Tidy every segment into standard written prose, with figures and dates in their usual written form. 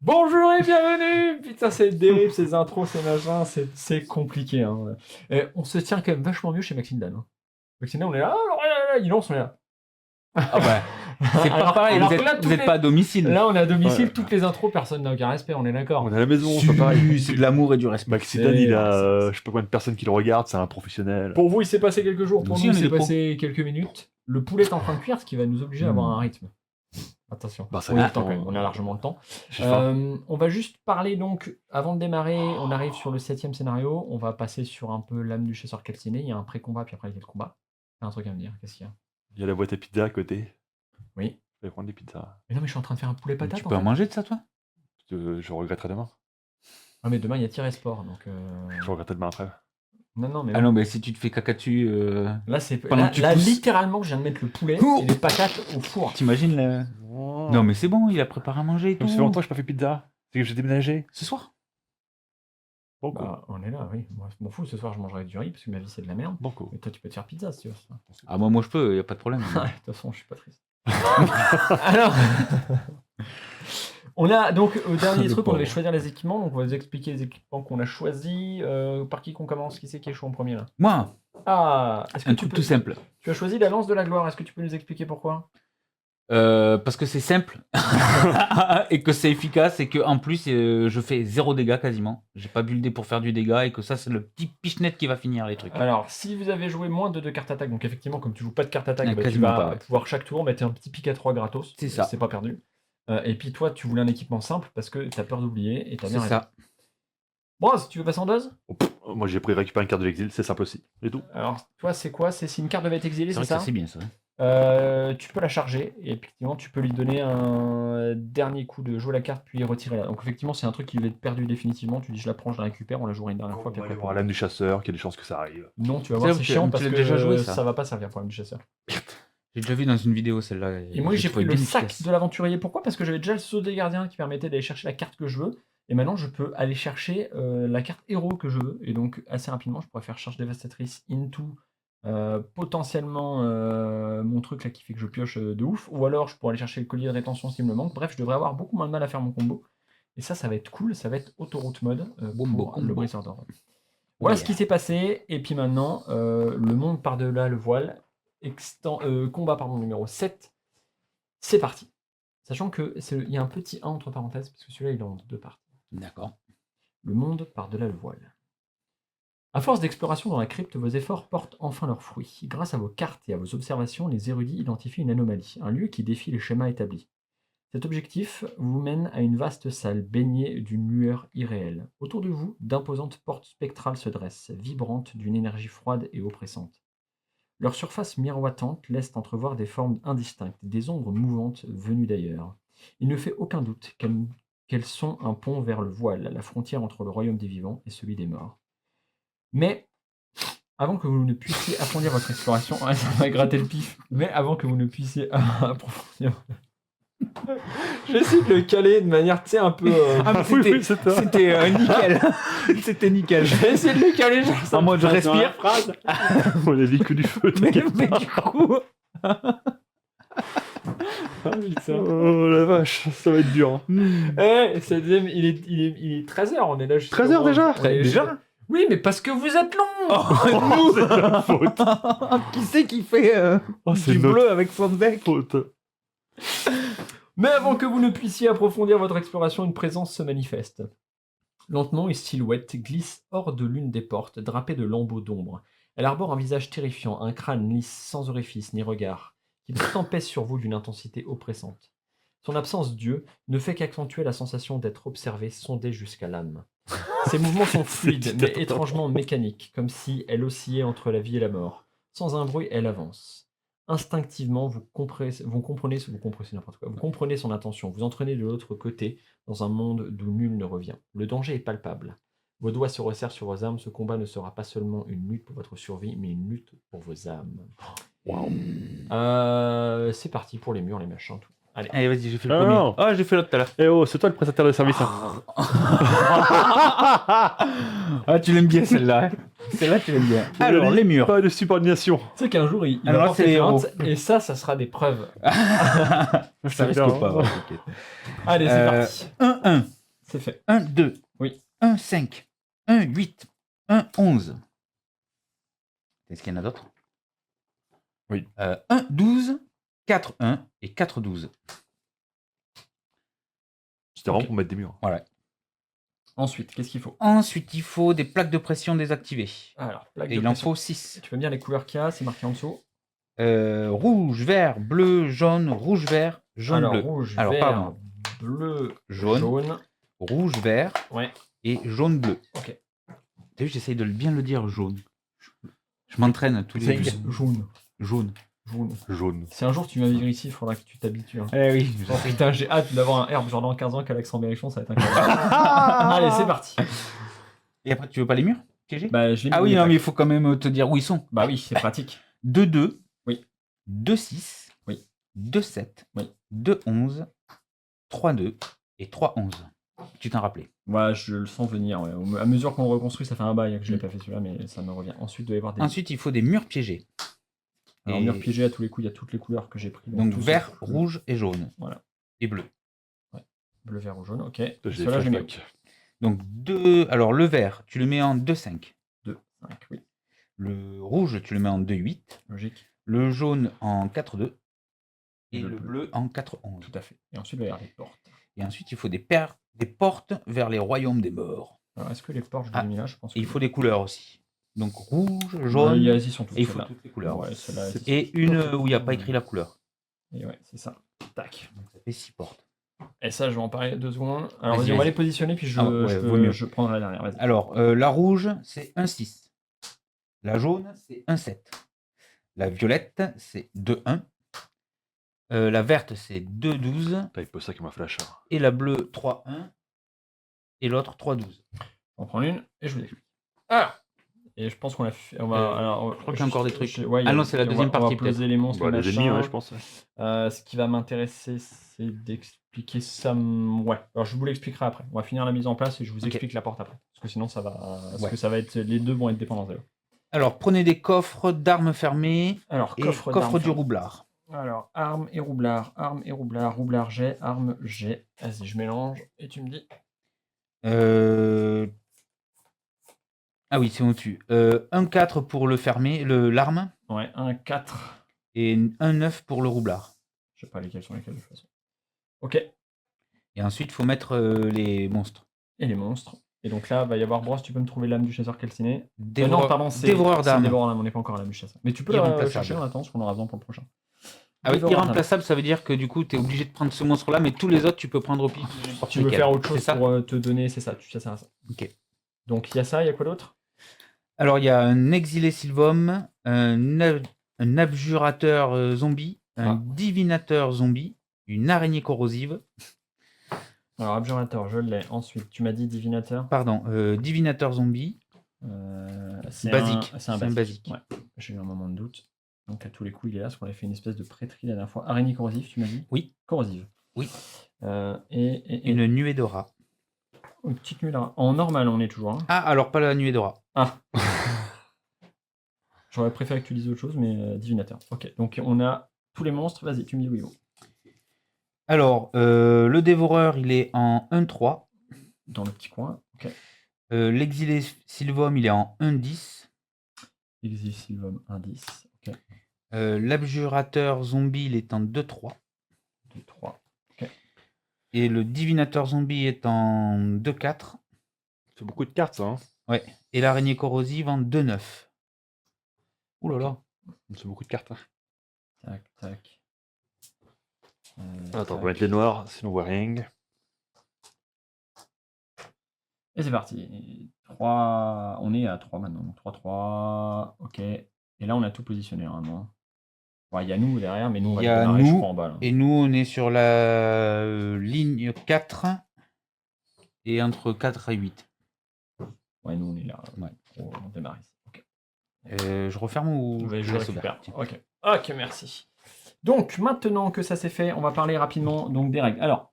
Bonjour et bienvenue. Putain, c'est dérive, ces intros, ces machins, c'est compliqué. Hein. Et on se tient quand même vachement mieux chez Maxime Dan. Hein. Maxime Dan, on est là, il lance, on est là. Ah bah, c'est pas pareil, vous êtes pas à domicile. Là, on est à domicile, toutes les intros, personne n'a aucun respect, on est d'accord. On est à la maison, c'est pas pareil. C'est de l'amour et du respect. Maxime Dan, il a je sais pas combien de personnes qui le regardent, c'est un professionnel. Pour vous, il s'est passé quelques jours, pour Nous nous, aussi, il on est s'est des passé quelques minutes. Le poulet est en train de cuire, ce qui va nous obliger à avoir un rythme. Attention, Bah, ça on a va, le temps quand même, on a largement le temps. J'ai faim. On va juste parler donc, avant de démarrer, on arrive sur le 7ème scénario, on va passer sur un peu l'âme du chasseur calciné, il y a un pré-combat, puis après il y a le combat. T'as un truc à me dire, qu'est-ce qu'il y a? Il y a la boîte à pizza à côté. Oui. Je vais prendre des pizzas. Mais non, mais je suis en train de faire un poulet patate. Tu peux en manger de ça, toi? Je regretterai demain. Ah, mais demain il y a tir et sport, donc... Je regretterai demain après. Non, mais... Ah non, mais si tu te fais caca dessus... Là, c'est... pendant que tu Là, pousses. littéralement, je viens de mettre le poulet Ouh. et les patates au four. T'imagines là? Non, mais c'est bon, il a préparé à manger et tout. Ça fait longtemps que je n'ai pas fait pizza. C'est que j'ai déménagé. Ce soir? Banco. Bah, on est là, oui. Moi, je m'en fous, ce soir je mangerai du riz, parce que ma vie c'est de la merde. Banco. Mais toi, tu peux te faire pizza, si tu veux. Ça. Ah, moi je peux, y a pas de problème. Ouais, de toute façon, je suis pas triste. Alors, on a donc au dernier Le truc, on pauvre. devait choisir les équipements, donc on va vous expliquer les équipements qu'on a choisis. Par qui qu'on commence? Qui c'est qui est chaud en premier là? Moi, Ah, est-ce que un tu truc peux... tout simple. Tu as choisi la lance de la gloire, est-ce que tu peux nous expliquer pourquoi? Parce que c'est simple et que c'est efficace et que en plus je fais 0 dégâts quasiment. J'ai pas buildé pour faire du dégât et que ça c'est le petit pichenette qui va finir les trucs. Alors, si vous avez joué moins de 2 cartes attaque, donc effectivement, comme tu joues pas de carte attaque, Ah, bah, tu quasiment vas pas, ouais. pouvoir chaque tour mettre un petit pic à 3 gratos. C'est ça. C'est pas perdu. Et puis toi, tu voulais un équipement simple parce que t'as peur d'oublier et t'as bien C'est raison. ça. Bon, si tu veux passer en dose? Moi j'ai pris récupérer une carte de l'exil, c'est simple aussi. Et tout. Alors, toi, c'est quoi? C'est une carte devait être exilée, C'est c'est vrai que ça? c'est bien ça. Tu peux la charger et effectivement, tu peux lui donner un dernier coup de jouer la carte puis retirer la. Donc, effectivement, c'est un truc qui va être perdu définitivement. Tu dis, je la prends, je la récupère, on la jouera une dernière fois. On Puis va après, aller voir l'âme du chasseur, qu'il y a des chances que ça arrive. non, tu vas C'est voir, vrai, c'est tu- chiant tu parce l'as que déjà joué, ça. ça va pas servir pour l'âme du chasseur. J'ai déjà vu dans une vidéo celle-là. Et moi, j'ai pris trouvé le bien sac efficace. de l'aventurier. Pourquoi? Parce que j'avais déjà le saut des gardiens qui permettait d'aller chercher la carte que je veux. Et maintenant, je peux aller chercher la carte héros que je veux. Et donc, assez rapidement, je pourrais faire charge dévastatrice into potentiellement mon truc là qui fait que je pioche de ouf. Ou alors, je pourrais aller chercher le collier de rétention s'il me manque. Bref, je devrais avoir beaucoup moins de mal à faire mon combo. Et ça va être cool. Ça va être autoroute mode Combo, pour combo. le Briseur d'or. Voilà Yeah. ce qui s'est passé. Et puis maintenant, le monde par-delà le voile. Combat numéro 7. C'est parti. Sachant que il y a un petit 1 entre parenthèses, parce que celui-là il est en 2 parties. D'accord. Le monde par-delà le voile. À force d'exploration dans la crypte, vos efforts portent enfin leurs fruits. Grâce à vos cartes et à vos observations, les érudits identifient une anomalie, un lieu qui défie les schémas établis. Cet objectif vous mène à une vaste salle baignée d'une lueur irréelle. Autour de vous, d'imposantes portes spectrales se dressent, vibrantes d'une énergie froide et oppressante. Leur surface miroitante laisse entrevoir des formes indistinctes, des ombres mouvantes venues d'ailleurs. Il ne fait aucun doute qu'elles sont un pont vers le voile, la frontière entre le royaume des vivants et celui des morts. Mais, avant que vous ne puissiez approfondir votre exploration... Ouais, ça va gratter le pif. Mais avant que vous ne puissiez approfondir... J'essaie de le caler de manière, tu sais, un peu... Ah, mais c'était nickel. C'était nickel. J'ai essayé de le caler, genre ça. En mode je respire. Phrase. On a dit que du feu, Mais t'inquiète du coup. Oh la vache, ça va être dur. Eh, c'est deuxième, il est 13h, on est là jusqu'à... 13h déjà On est Déjà? Oui, mais parce que vous êtes long. Oh, c'est de la faute. Qui c'est qui fait Oh, c'est du notre bleu avec son deck? faute. Mais avant que vous ne puissiez approfondir votre exploration, une présence se manifeste. Lentement, une silhouette glisse hors de l'une des portes, drapée de lambeaux d'ombre. Elle arbore un visage terrifiant, un crâne lisse, sans orifice ni regard, qui pourtant pèse sur vous d'une intensité oppressante. Son absence d'yeux ne fait qu'accentuer la sensation d'être observé, sondé jusqu'à l'âme. Ses mouvements sont fluides, mais étrangement mécaniques, comme si elle oscillait entre la vie et la mort. Sans un bruit, elle avance. Instinctivement, vous comprenez son intention, vous entraînez de l'autre côté dans un monde d'où nul ne revient. Le danger est palpable. Vos doigts se resserrent sur vos armes, ce combat ne sera pas seulement une lutte pour votre survie, mais une lutte pour vos âmes. Waouh. C'est parti pour les murs, les machins, tout. Allez. Allez, vas-y, j'ai fait le Ah, premier. non. Ah, j'ai fait l'autre tout à l'heure. Eh oh, c'est toi le prestataire de service. Hein. Ah, tu l'aimes bien celle-là. Hein. Celle-là, tu l'aimes bien. Alors, les murs. Pas de subordination. Tu sais qu'un jour, il Alors va là, porter c'est les plainte, et ça sera des preuves. Ça risque bien, pas. hein. Ouais, t'inquiète. Allez, c'est parti. 1-1. C'est fait. 1, 2. Oui. 1, 5. 1, 8. 1, 11. Est-ce qu'il y en a d'autres? Oui. 1, 12. 4, 1 et 4, 12. C'était vraiment Ok. pour mettre des murs. Voilà. Ensuite, qu'est-ce qu'il faut? Ensuite, il faut des plaques de pression désactivées. Alors, plaque Et de il en pression. faut 6. Tu peux me dire les couleurs qu'il y a, c'est marqué en dessous. Rouge, vert, bleu, jaune, rouge, vert, jaune, Alors, bleu. rouge, Alors, vert, pardon. bleu, Jaune. jaune. Rouge, vert Ouais, et jaune, bleu. ok. T'as vu, j'essaye de bien le dire jaune. Je m'entraîne tous les C'est jours. jaune. Jaune. Jaune. Jaune. Si un jour tu m'as vivre ici, il faudra que tu t'habitues. Hein. Eh oui. Oh, putain, j'ai hâte d'avoir un herbe genre dans 15 ans qu'Alexandre Berrichon, ça va être incroyable. Allez, c'est parti. Et après, tu veux pas les murs piégés? Bah, je l'ai mis Ah dans oui, les non, mais plaques. il faut quand même te dire où ils sont. Bah oui, c'est pratique. 2, 2. Oui. 2, 6. Oui. 2, 7. Oui. 2, 11. 3, 2 et 3, 11. Tu t'en rappelais? Ouais, je le sens venir. Ouais. À mesure qu'on le reconstruit, ça fait un bail que je l'ai pas fait celui-là, mais ça me revient. Ensuite, il doit y avoir des. Ensuite, il faut des murs piégés. Alors, Et- mur piégé à tous les coups, il y a toutes les couleurs que j'ai pris. Donc tous vert, ces- rouge et jaune. Voilà. Et bleu. Bleu, vert ou jaune, ok. J'ai Celui-là, je mets flashbacks. Donc alors le vert, tu le mets en 2, 5. 2, 5, oui. Le rouge, tu le mets en 2, 8. Logique, Le jaune en 4, 2. Et Et le le bleu. bleu en 4, 11. tout à fait. Et ensuite, il va y avoir des portes. Et ensuite, il faut des portes vers les royaumes des morts. Alors, est-ce que les portes, je Ah, les ai mis là? Je pense que Et il faut des couleurs aussi. Donc rouge, Ouais, jaune, elles y sont toutes. et il faut celles-là. toutes les couleurs. Ouais, celles-là, elles y sont. Et une où il n'y a pas écrit la couleur. Et ouais, c'est ça. Tac. Donc ça fait 6 portes. Et ça, je vais en parler 2 secondes. Alors, Vas-y, vas-y, on va vas-y. les positionner, puis je, Ah ouais, je, vaut mieux. je prendrai la dernière. Vas-y. Alors, la rouge, c'est 1, 6. La jaune, c'est 1, 7. La violette, c'est 2, 1. La verte, c'est 2, 12. Putain, il pose ça comme un flash. Hein. Et la bleue, 3, 1. Et l'autre, 3, 12. On prend une et je vous explique. Alors, et je pense qu'on a fait. On va, alors, je crois qu'il y a encore des trucs. Ouais, il y a- Ah non, c'est la deuxième on va partie, poser les monstres, Bon, les les ennemis, machins. ouais, je pense. Ce qui va m'intéresser, c'est d'expliquer ça. Ouais. Alors, je vous l'expliquerai après. On va finir la mise en place et je vous Ok. explique la porte après. Parce que sinon, ça va. Parce Ouais. que ça va être. Les deux vont être dépendants d'eux. Alors, prenez des coffres d'armes fermées Alors, et coffre coffre d'armes du fermé. roublard. Alors, armes et roublard. Armes et roublard. Roublard G. Armes G. Vas-y, je mélange et tu me dis. Ah oui, c'est au-dessus. 1, 4 pour le fermé, l'arme, Ouais, 1, 4. et 1, 9 pour le roublard. Je sais pas lesquels sont lesquels de toute façon. Ok. Et ensuite, il faut mettre les monstres. Et les monstres. Et donc là, va y avoir Bros, tu peux me trouver l'âme du chasseur calciné. Dévoreur, non, pardon, c'est dévoreur c'est d'âme. Dévoreur d'âme, on n'est pas encore à l'âme du chasseur. Mais tu peux la Irremplaçable. chercher en attendant, parce qu'on aura besoin pour le prochain. Ah oui, Dévoreur d'âme. irremplaçable, ça veut dire que du coup, tu es obligé de prendre ce monstre-là, mais tous les autres, tu peux prendre au pif. n'importe Tu veux lesquels. faire autre C'est chose ça pour te donner, c'est ça, tu chasses à ça. Ok. Donc il y a ça, il y a quoi d'autre? Alors, il y a un exilé sylvum, un abjurateur zombie, un Ah. divinateur zombie, une araignée corrosive, Alors, Abjurateur, je l'ai. Ensuite, tu m'as dit Divinateur. pardon, divinateur zombie, C'est Basique. C'est un C'est un basique. basique. Ouais. J'ai eu un moment de doute. Donc à tous les coups, il est là, parce qu'on avait fait une espèce de prêtrise la dernière fois. Araignée corrosive, tu m'as dit? Oui. Corrosive. Oui. Et une nuée de rats. une petite nuit là. En normal, on est toujours. Hein. Ah, alors pas la nuée de rats. Ah. J'aurais préféré que tu dises autre chose, mais Divinateur. Ok, donc on a tous les monstres. Vas-y, tu me dis oui ou. Alors, le dévoreur, il est en 1-3. Dans le petit coin. Ok. L'exilé sylvum, il est en 1-10. Exil Sylvum, indice. Ok. L'abjurateur zombie, il est en 2-3. 2, 3. Et le divinateur zombie est en 2-4. C'est beaucoup de cartes, ça. Hein. Et l'araignée corrosive en 2-9. Ouh là là. C'est beaucoup de cartes. Hein. Tac, tac. Attends, tac. on va mettre les noirs, sinon on voit rien. Et c'est parti. 3. On est à 3 maintenant. 3, 3. Ok. Et là, on a tout positionné normalement. Ouais, il y a nous derrière, mais nous, on va Il y a démarrer, je nous, crois, en bas. Là. Et nous, on est sur la ligne 4 et entre 4 et 8. Ouais, nous, on est là. Ouais. On démarre ici. Ok. Je referme ou Je laisse récupère. ouvert? Ok. Ok, merci. Donc, maintenant que ça c'est fait, on va parler rapidement donc, des règles. Alors,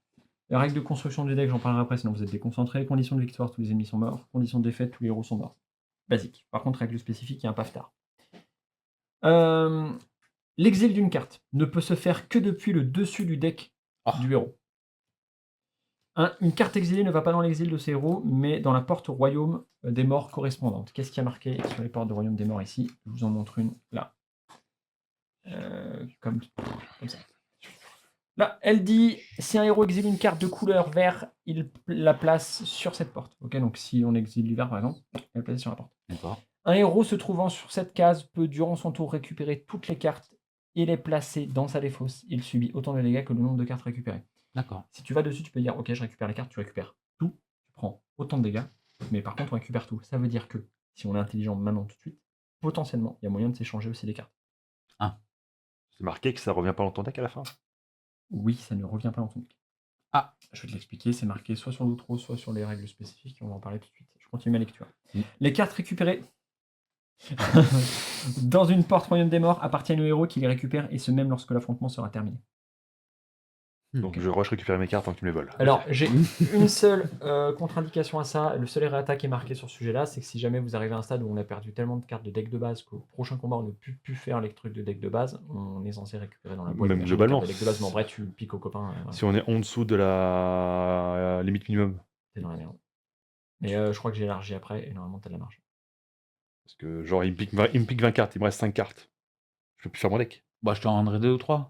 les règles de construction du deck, j'en parlerai après, sinon vous êtes déconcentrés. Conditions de victoire, tous les ennemis sont morts. Conditions de défaite, tous les héros sont morts. Basique. Par contre, règle spécifique, il y a un paftard. L'exil d'une carte ne peut se faire que depuis le dessus du deck Oh. du héros. Une carte exilée ne va pas dans l'exil de ses héros, mais dans la porte au royaume des morts correspondante. Qu'est-ce qui a marqué sur les portes du royaume des morts ici? Je vous en montre une là. Comme ça. Là, elle dit si un héros exile une carte de couleur vert, il la place sur cette porte. Ok, donc si on exile du vert par exemple, elle est placée sur la porte. D'accord. Un héros se trouvant sur cette case peut, durant son tour, récupérer toutes les cartes et les placer dans sa défausse. Il subit autant de dégâts que le nombre de cartes récupérées. D'accord. Si tu vas dessus, tu peux dire ok, je récupère les cartes, tu récupères tout, tu prends autant de dégâts, mais par contre, on récupère tout. Ça veut dire que si on est intelligent maintenant tout de suite, potentiellement, il y a moyen de s'échanger aussi des cartes. C'est marqué que ça revient pas dans ton deck à la fin. Oui, ça ne revient pas dans ton deck. Ah. Je vais te l'expliquer, c'est marqué soit sur l'outro, soit sur les règles spécifiques, on va en parler tout de suite. Je continue ma lecture. Les cartes récupérées dans une porte royaume des morts appartiennent au héros qui les récupère, et ce même lorsque l'affrontement sera terminé. Donc je rush récupérer mes cartes tant que tu me les voles. Alors, j'ai une seule contre-indication à ça. Le seul errata qui est marqué sur ce sujet-là, c'est que si jamais vous arrivez à un stade où on a perdu tellement de cartes de deck de base qu'au prochain combat, on ne peut plus faire les trucs de deck de base, on est censé récupérer dans la boîte Même des globalement. cartes de deck de base, mais en vrai, tu piques aux copains. Voilà, Si on est en dessous de la limite minimum. t'es dans la merde. Mais je crois que j'ai élargi après, et normalement, t'as de la marge. Parce que genre, il me pique 20 cartes, il me reste 5 cartes. Je peux plus faire mon deck. Bah, je t'en rendrai 2 ou 3.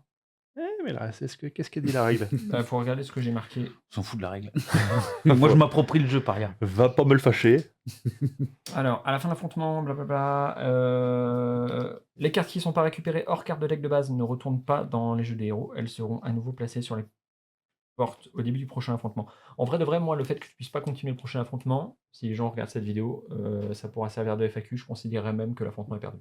Mais là, qu'est-ce qu'elle dit la règle? Faut regarder ce que j'ai marqué. On s'en fout de la règle. Moi, je m'approprie le jeu, par rien. Va pas me le fâcher. Alors, à la fin de l'affrontement, blablabla, les cartes qui ne sont pas récupérées hors carte de deck de base ne retournent pas dans les jeux des héros. Elles seront à nouveau placées sur les portes au début du prochain affrontement. En vrai de vrai, moi, le fait que tu puisses pas continuer le prochain affrontement, si les gens regardent cette vidéo, ça pourra servir de FAQ. Je considérerais même que l'affrontement est perdu.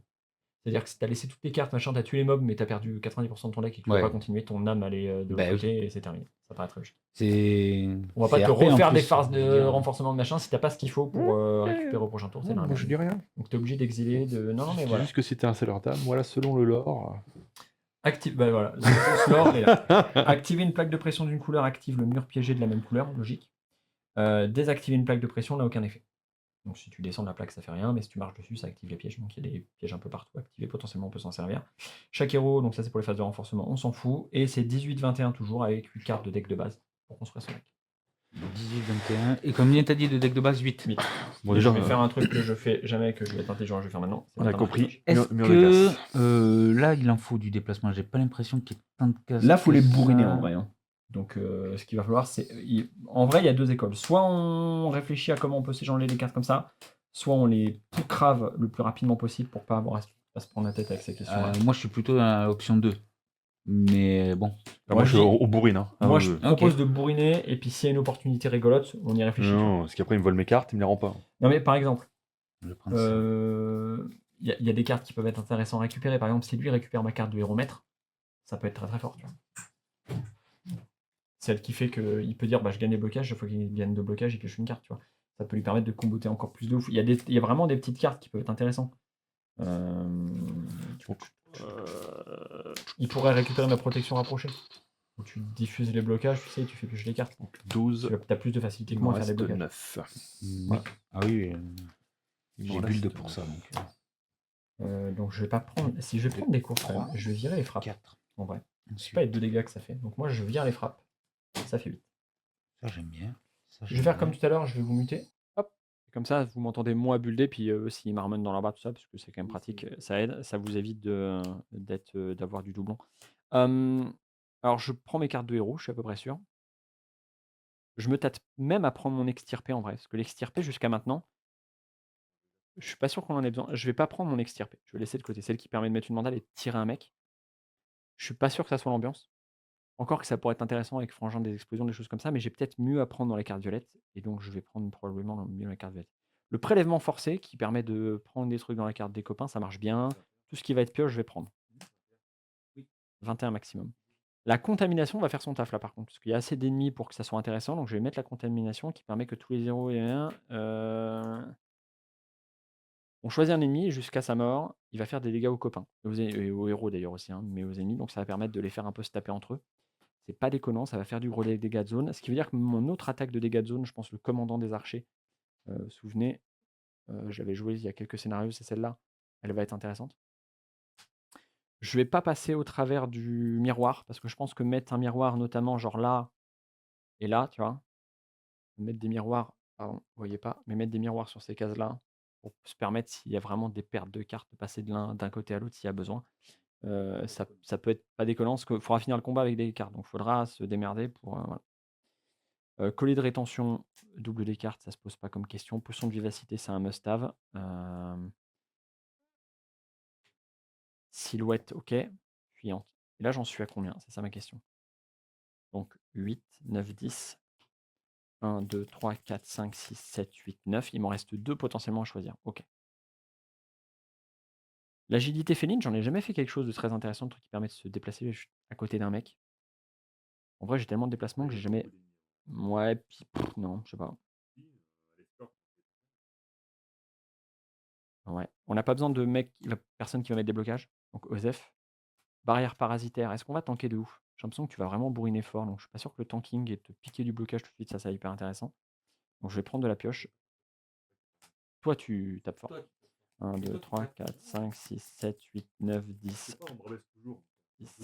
C'est-à-dire que si t'as laissé toutes tes cartes, machin, t'as tué les mobs, mais t'as perdu 90% de ton deck et que tu peux Ouais. pas continuer, ton âme elle est de Bah l'autre oui. côté et c'est terminé. Ça paraît très logique. C'est. On va pas c'est te RP, en refaire plus, des farces je veux de dire. renforcement de machin si t'as pas ce qu'il faut pour récupérer au prochain tour. C'est Moi, normal. je dis rien. Donc t'es obligé d'exiler de. Non, mais C'est voilà. juste que si t'es un seller d'âme, voilà, selon le lore. Active. Bah voilà. La réponse lore est là. Activer une plaque de pression d'une couleur active le mur piégé de la même couleur, logique. Désactiver une plaque de pression n'a aucun effet. Donc si tu descends de la plaque, ça fait rien, mais si tu marches dessus, ça active les pièges. Donc il y a des pièges un peu partout activés, potentiellement on peut s'en servir. Chaque héros, donc ça c'est pour les phases de renforcement, on s'en fout. Et c'est 18-21 toujours avec 8 cartes de deck de base pour construire son deck. 18-21. Et combien t'as dit de deck de base? 8. Bon, Et déjà, je vais faire un truc que je fais jamais, que je vais être intelligent, je vais faire maintenant. c'est on a mettre un compris. marquage. Est-ce Mur de glace. que là, il en faut du déplacement? J'ai pas l'impression qu'il y ait tant de cases. Là, faut que les bourriner ça. en vrai. Hein. Donc ce qu'il va falloir, c'est. En vrai, il y a deux écoles. Soit on réfléchit à comment on peut s'échanger les cartes comme ça, soit on les crave le plus rapidement possible pour pas avoir à se prendre la tête avec ces questions-là. Moi, je suis plutôt dans l'option 2. Mais bon. Moi, je suis dis- au bourrine. Hein. Moi, Ah, je ouais. propose de bourriner, et puis s'il y a une opportunité rigolote, on y réfléchit. Non, parce qu'après, il me vole mes cartes, il me les rend pas. Non, mais par exemple, Je vais prendre ça. il y a des cartes qui peuvent être intéressantes à récupérer. Par exemple, si lui récupère ma carte de héromètre, ça peut être très très fort. Tu vois. Celle qui fait qu'il peut dire bah, je gagne des blocages, chaque fois qu'il gagne de blocages, il pioche une carte. Tu vois. Ça peut lui permettre de comboter encore plus de ouf. Il y a vraiment des petites cartes qui peuvent être intéressantes. Il pourrait récupérer ma protection rapprochée. Donc, tu diffuses les blocages, tu sais, tu fais piocher les cartes. Donc, 12. tu as plus de facilité Il que m'en moi à faire des reste blocages. 9. Ouais. Ah oui, Il m'en j'ai reste build pour ça. Donc je vais pas prendre. Si je vais prendre des cours, quand même, je vais virer les frappes. 4. En vrai. Je sais pas les 2 dégâts que ça fait. Donc moi je vire les frappes. Ça fait 8. Ça, j'aime bien. Ça, Je vais faire comme tout à l'heure, je vais vous muter. Hop. Comme ça, vous m'entendez moins builder, puis s'ils marmonnent dans leur bas, tout ça, parce que c'est quand même pratique, ça aide, ça vous évite d'avoir du doublon. Alors je prends mes cartes de héros, je suis à peu près sûr. Je me tâte même à prendre mon extirpé en vrai, parce que l'extirpé jusqu'à maintenant, je suis pas sûr qu'on en ait besoin. Je vais pas prendre mon extirpé, je vais laisser de côté, celle qui permet de mettre une mandale et de tirer un mec. Je suis pas sûr que ça soit l'ambiance. Encore que ça pourrait être intéressant avec Frangin, des explosions, des choses comme ça, mais j'ai peut-être mieux à prendre dans les cartes violettes, et donc je vais prendre probablement mieux dans les cartes violettes. Le prélèvement forcé, qui permet de prendre des trucs dans la carte des copains, ça marche bien. Tout ce qui va être pioche, je vais prendre. 21 maximum. La contamination va faire son taf là par contre, parce qu'il y a assez d'ennemis pour que ça soit intéressant, donc je vais mettre la contamination qui permet que tous les 0 et 1... On choisit un ennemi, jusqu'à sa mort, il va faire des dégâts aux copains, et aux héros d'ailleurs aussi, hein, mais aux ennemis, donc ça va permettre de les faire un peu se taper entre eux. C'est pas déconnant, ça va faire du gros dégâts de zone. Ce qui veut dire que mon autre attaque de dégâts de zone, je pense le commandant des archers, souvenez, j'avais joué il y a quelques scénarios, c'est celle-là, elle va être intéressante. Je vais pas passer au travers du miroir, parce que je pense que mettre un miroir, notamment genre là et là, tu vois, mettre des miroirs, pardon, vous voyez pas, mais mettre des miroirs sur ces cases-là pour se permettre, s'il y a vraiment des pertes de cartes, de passer d'un côté à l'autre s'il y a besoin. Ça peut être pas déconnant, parce qu'il faudra finir le combat avec des cartes, donc il faudra se démerder pour. Voilà. Collier de rétention, double des cartes, ça se pose pas comme question. Potion de vivacité, c'est un must-have. Silhouette, ok. Fuyante. Et là, j'en suis à combien? C'est ça ma question. Donc 8, 9, 10. 1, 2, 3, 4, 5, 6, 7, 8, 9. Il m'en reste 2 potentiellement à choisir. Ok. L'agilité féline, j'en ai jamais fait quelque chose de très intéressant, le truc qui permet de se déplacer à côté d'un mec. En vrai, j'ai tellement de déplacements que j'ai jamais. Ouais, puis non, je sais pas. Ouais. On n'a pas besoin de personne qui va mettre des blocages. Donc Osef. Barrière parasitaire, est-ce qu'on va tanker de ouf? J'ai l'impression que tu vas vraiment bourriner fort, donc je suis pas sûr que le tanking et te piquer du blocage tout de suite, ça c'est hyper intéressant. Donc je vais prendre de la pioche. Toi tu tapes fort. 1, 2, 3, 4, 5, 6, 7, 8, 9, 10, 10,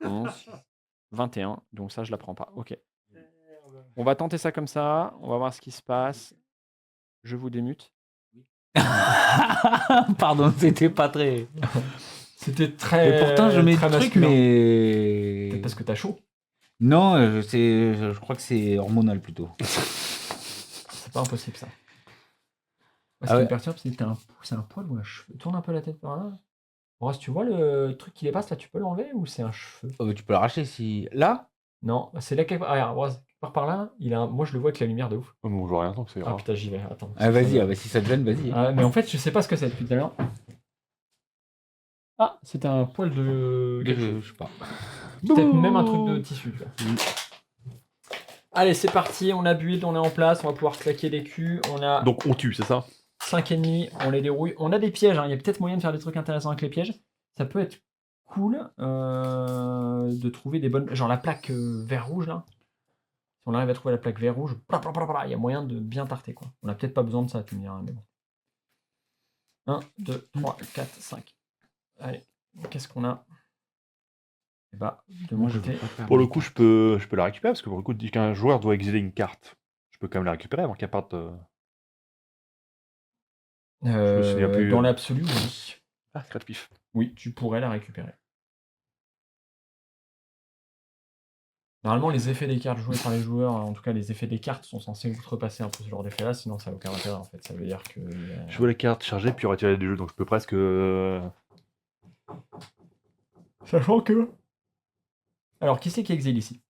11, 21. Donc ça je la prends pas. Ok. On va tenter ça comme ça. On va voir ce qui se passe. Je vous démute. Pardon, c'était pas très. C'était très. Et pourtant, je mets très le truc, masculin. mais. Peut-être parce que t'as chaud. Non, je crois que c'est hormonal plutôt. C'est pas impossible ça. Ce qui Ah ouais. me perturbe, c'est un poil ou un cheveu. Tourne un peu la tête par là. Ross, tu vois le truc qui dépasse là, tu peux l'enlever ou c'est un cheveu? Oh, mais tu peux l'arracher si. Là? Non, c'est là quelque part. Ah, Ross, quelque part par là, moi je le vois avec la lumière de ouf. Oh, bon, je vois rien, donc c'est Ah rare. putain, j'y vais, attends. Ah, vas-y, ah, bah, si ça te gêne, vas-y. Ah, mais en fait, je sais pas ce que c'est depuis tout à l'heure. Ah, c'était un poil de. quelque chose. Je sais pas. Peut-être même un truc de tissu. Tu vois. Allez, c'est parti, on a build, on est en place, on va pouvoir claquer les culs. On a Donc on tue, c'est ça? 5 ennemis, on les dérouille. On a des pièges, hein. Il y a peut-être moyen de faire des trucs intéressants avec les pièges. Ça peut être cool de trouver des bonnes. Genre la plaque vert rouge là. Si on arrive à trouver la plaque vert rouge, il y a moyen de bien tarter quoi. On n'a peut-être pas besoin de ça, tu me diras, mais bon. 1, 2, 3, 4, 5. Allez, qu'est-ce qu'on a? Et bah, de mon côté. Pour le coup, je peux la récupérer, parce que pour le coup, dès qu'un joueur doit exiler une carte, je peux quand même la récupérer avant qu'elle parte. me souviens plus, Dans l'absolu, oui. Ah, crête pif. Oui, tu pourrais la récupérer. Normalement, les effets des cartes jouées par les joueurs, en tout cas les effets des cartes, sont censés outrepasser un peu ce genre d'effet-là, sinon ça n'a aucun intérêt en fait. Ça veut dire que. Je vois les cartes chargées puis retirer du jeu, donc je peux presque. Sachant que. Alors, qui c'est qui exile ici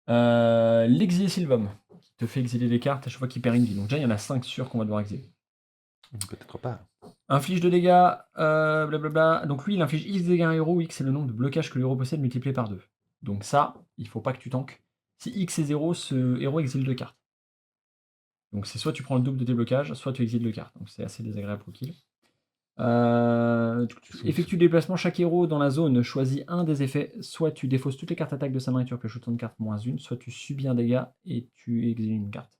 L'exilé Sylvam, qui te fait exiler des cartes à chaque fois qu'il perd une vie. Donc, déjà, il y en a 5 sûrs qu'on va devoir exiler. Peut-être pas. Inflige de dégâts, blablabla. Donc, lui, il inflige X dégâts à un héros, X c'est le nombre de blocages que le héros possède multiplié par 2. Donc, ça, il faut pas que tu tankes. Si X est 0, ce héros exile 2 cartes. Donc, c'est soit tu prends le double de tes blocages, soit tu exiles 2 cartes. Donc, c'est assez désagréable pour kill. Effectue le déplacement, chaque héros dans la zone choisit un des effets, soit tu défausses toutes les cartes attaques de sa main et tu repioches autant de cartes moins une, soit tu subis un dégât et tu exiles une carte.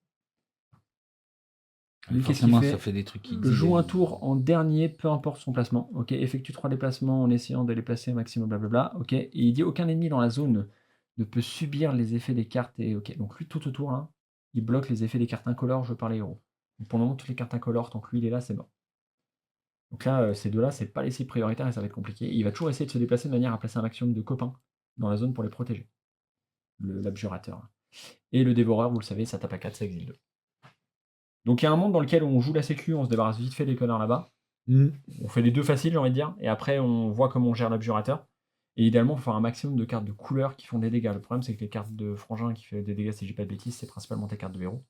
Lui, qu'est-ce qu'il Forcément, fait ça fait des trucs qui Joue un tour en dernier, peu importe son placement. Ok, effectue 3 déplacements en essayant de les placer au maximum, blablabla. Ok, et il dit aucun ennemi dans la zone ne peut subir les effets des cartes. Et ok, donc lui tout autour là, il bloque les effets des cartes incolores jouées par les héros. Donc, pour le moment, toutes les cartes incolores, tant que lui il est là, c'est mort. Donc là, ces deux-là, c'est pas les cibles prioritaires et ça va être compliqué. Il va toujours essayer de se déplacer de manière à placer un maximum de copains dans la zone pour les protéger. L'abjurateur. Et le dévoreur, vous le savez, ça tape à 4, ça exile 2. Donc il y a un monde dans lequel on joue la sécu, on se débarrasse vite fait des connards là-bas. On fait les deux faciles, j'ai envie de dire, et après on voit comment on gère l'abjurateur. Et idéalement, il faut faire un maximum de cartes de couleur qui font des dégâts. Le problème, c'est que les cartes de frangin qui font des dégâts, si j'ai pas de bêtises, c'est principalement tes cartes de héros.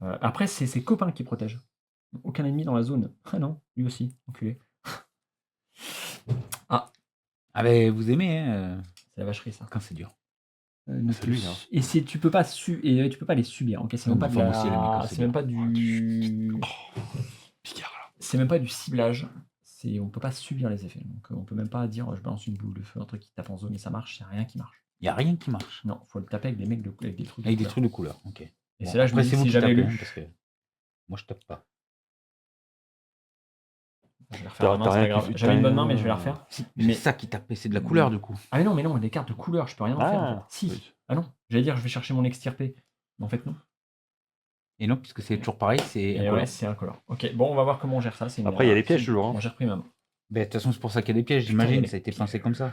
Après, c'est ses copains qui protègent. Aucun ennemi dans la zone. Ah non, lui aussi, enculé. Ah ben vous aimez C'est la vacherie ça. quand c'est dur. C'est lui, hein. Et tu peux pas les subir. Ok, c'est même pas de c'est même pas du. C'est même pas du ciblage. On peut pas subir les effets. Donc on peut même pas dire je balance une boule de feu, un truc qui tape en zone et ça marche. Il n'y a rien qui marche. Il n'y a rien qui marche. Non, faut le taper avec des mecs avec des trucs. Avec des trucs de couleur. Ok. Et Bon, c'est là je me après, dis c'est vous si qui j'avais tapez, lu. hein, parce que moi je tape pas. Je vais la refaire la main, c'est pas grave. J'avais une bonne main, mais je vais la refaire. Mais c'est ça qui tapait, c'est de la couleur du coup. Ah mais non, des cartes de couleur, je peux rien en faire. En fait. Si. Oui. Ah non, j'allais dire je vais chercher mon extirpé. En fait, non. Et non, puisque c'est toujours pareil, c'est Et incolore. ouais, c'est incolore. Ok, bon, on va voir comment on gère ça. C'est une Après, il y a les pièges c'est- toujours, hein. Moi, j'ai repris ma main. Ben, de toute façon, c'est pour ça qu'il y a des pièges, Putain, il y a j'imagine. des Ça a été pièges. pensé comme ça.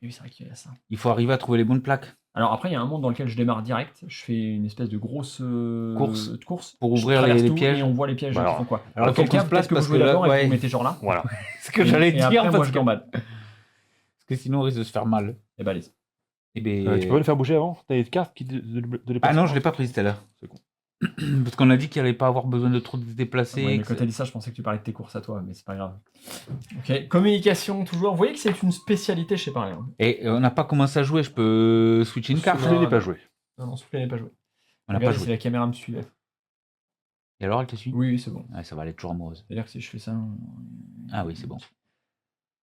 Oui, c'est vrai qu'il y a ça. Il faut arriver à trouver les bonnes plaques Alors après, il y a un monde dans lequel je démarre direct. Je fais une espèce de grosse course pour Je ouvrir traverse les tout pièges. Et on voit les pièges Bah qui alors, font quoi. alors, Auquel faut qu'on cas, se place peut-être que vous parce jouez que là, là-dedans et que ouais. vous mettez genre là. Voilà. Ce que j'allais Et dire, après, moi, parce je que... gambade. parce que sinon, on risque de se faire mal. Et bah, allez. Eh ben... Tu peux pas le faire bouger avant? T'as des cartes qui de Ah déplacement? non, je l'ai pas prise celle-là. C'est con. Parce qu'on a dit qu'il allait pas avoir besoin de trop se déplacer. Ouais, mais que quand t'as dit ça, je pensais que tu parlais de tes courses à toi, mais c'est pas grave. Ok, communication toujours. Vous voyez que c'est une spécialité chez Paris. Hein. Et on n'a pas commencé à jouer, je peux switcher une carte. Je l'ai pas joué. Non, soufflé n'est pas joué. On n'a pas Regardez si joué. la caméra me suivait. Et alors, elle te suit? Oui, c'est bon. Ouais, ça va, elle est toujours amoureuse. C'est-à-dire que si je fais ça. Ah oui, c'est bon.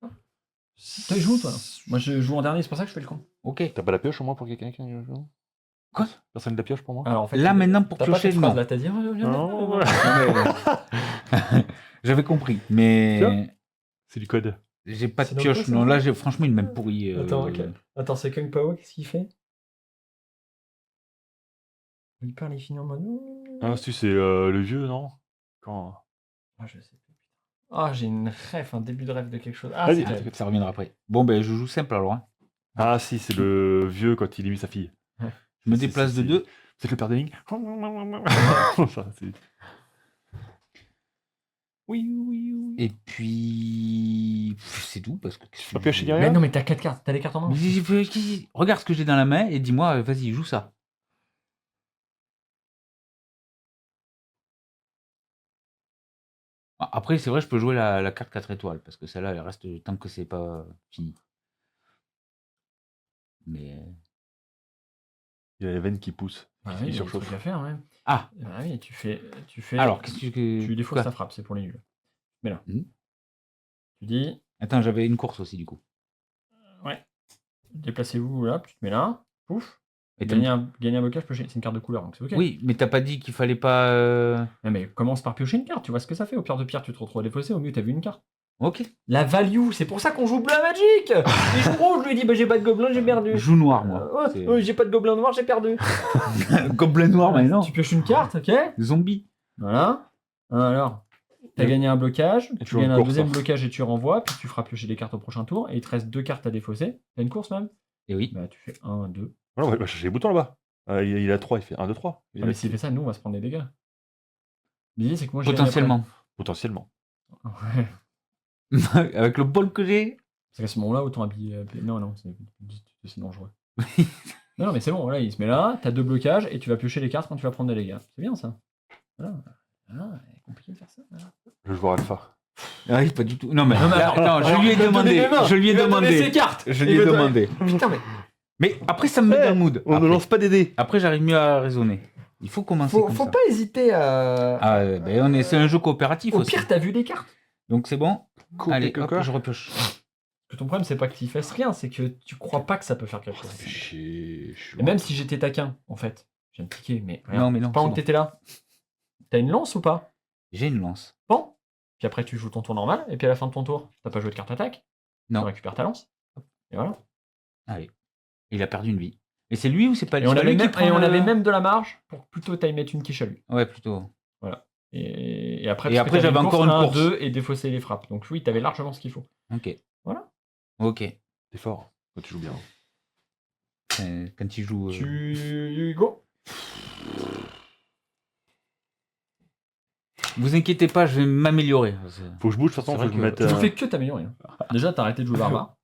Toi, tu joues, toi? Moi, je joue en dernier, c'est pour ça que je fais le con. Ok. T'as pas la pioche au moins pour quelqu'un qui joue? Quoi? Personne de la pioche pour moi? Alors, en fait, Là, maintenant, pour t'as pas clocher, cette phrase non. là, t'as dit. Non, J'avais compris, mais c'est du code. j'ai pas de C'est dans pioche. quoi, ça? Non, là, franchement, il m'a même pourri. Attends, ok. Attends, c'est Kung Pao, qu'est-ce qu'il fait? Il parle, il finit en mode. Ah, si, c'est le vieux, non? Quand... Ah, je sais plus. Ah, j'ai une rêve, un début de rêve de quelque chose. Ah, Vas-y. c'est Ça reviendra après. Bon, ben, je joue simple alors. Hein. Ah, si, c'est le vieux quand il imite sa fille. Je me déplace de 2. C'est le père des lignes. Ça, c'est- Oui, oui, oui. Et puis. C'est tout parce que. Pas piocher Mais derrière? non, mais t'as 4 cartes, t'as les cartes en main. Regarde ce que j'ai dans la main et dis-moi, vas-y, joue ça. Après, c'est vrai, je peux jouer la carte 4 étoiles parce que celle-là, elle reste tant que c'est pas fini. Mais. Il y a les veines qui poussent. Ah qui oui, il y a des surchauffent. trucs à faire, ouais. Ah, Ah oui, tu fais. alors, qu'est-ce que. Tu défausses quoi ta frappe, c'est pour les nuls. Mais là. Mhm. Tu dis. Attends, j'avais une course aussi, du coup. Ouais. Déplacez-vous là, tu te mets là. Pouf. Et t'as- Gagner un blocage, piocher. C'est une carte de couleur, donc c'est ok. Oui, mais t'as pas dit qu'il fallait pas. Ouais, mais commence par piocher une carte, tu vois ce que ça fait. Au pire de pire, tu te retrouves à défausser, au mieux, t'as vu une carte. Ok. La value, c'est pour ça qu'on joue bleu à Magic. Il joue rouge, je lui dis, bah j'ai pas de gobelin, j'ai perdu. Je joue noir, moi. Ouais, C'est- ouais, j'ai pas de gobelin noir, j'ai perdu. Gobelin noir, mais non. Tu pioches une carte, ok. Zombie. Voilà. Alors, t'as gagné un blocage, Et tu toujours gagnes une un course, deuxième hein. blocage et tu renvoies, puis tu feras piocher des cartes au prochain tour, et il te reste 2 cartes à défausser. T'as une course même? Et oui. Bah tu fais 1, 2. Voilà, on va chercher les boutons là-bas. Il a 3, il fait 1, 2, 3. Ah, mais s'il fait ça, nous on va se prendre des dégâts. L'idée c'est que moi j'ai Potentiellement. Potentiellement. Ouais. Avec le bol que j'ai. Parce qu'à ce moment-là, autant habiller. Non, c'est dangereux. Non, mais c'est bon, voilà, il se met là, t'as 2 blocages et tu vas piocher les cartes quand tu vas prendre des dégâts. C'est bien ça. Voilà. C'est compliqué de faire ça. Voilà. Je veux voir Alpha. Ah oui, pas du tout. Non, mais, Non, mais là, alors, non, je lui ai il va te donner demandé. des mains. Je lui ai Il va te donner demandé. ses cartes. Je Il lui ai va te demandé. Putain, mais Mais après, ça me met dans le mood. On ne Après, lance pas des dés. après, j'arrive mieux à raisonner. Il faut commencer comme faut ça. pas hésiter à. Ah, ben, c'est un jeu coopératif Au aussi. pire, t'as vu les cartes. Donc c'est bon. Allez, hop, Quoi je repioche. Parce que ton problème, c'est pas que tu fasses rien, c'est que tu crois pas que ça peut faire quelque chose. Je suis Et même si j'étais taquin, en fait, je viens de cliquer, mais regarde, Non, mais non. pas c'est où bon. t'étais là. T'as une lance ou pas? J'ai une lance. Bon. Puis après, tu joues ton tour normal, et puis à la fin de ton tour, t'as pas joué de carte attaque. Non. Tu récupères ta lance. Et voilà. Allez. Il a perdu une vie. Et c'est lui ou c'est pas Et lui? on, C'est pas avait lui qui même, prend et on le- avait même de la marge pour plutôt t'aille mettre une quiche à lui. Ouais, plutôt. Et après, Et parce que après, t'avais j'avais encore une 1, course. 2 et défausser les frappes. Donc oui, t'avais largement ce qu'il faut. Ok. Voilà. Ok. T'es fort quand tu joues bien. Quand il joue. Tu go. Vous inquiétez pas, je vais m'améliorer. Faut que je bouge, de toute façon, C'est faut vrai que je que- me mette. Tu ne fais que t'améliorer. Hein. Déjà, t'as arrêté de jouer barbare.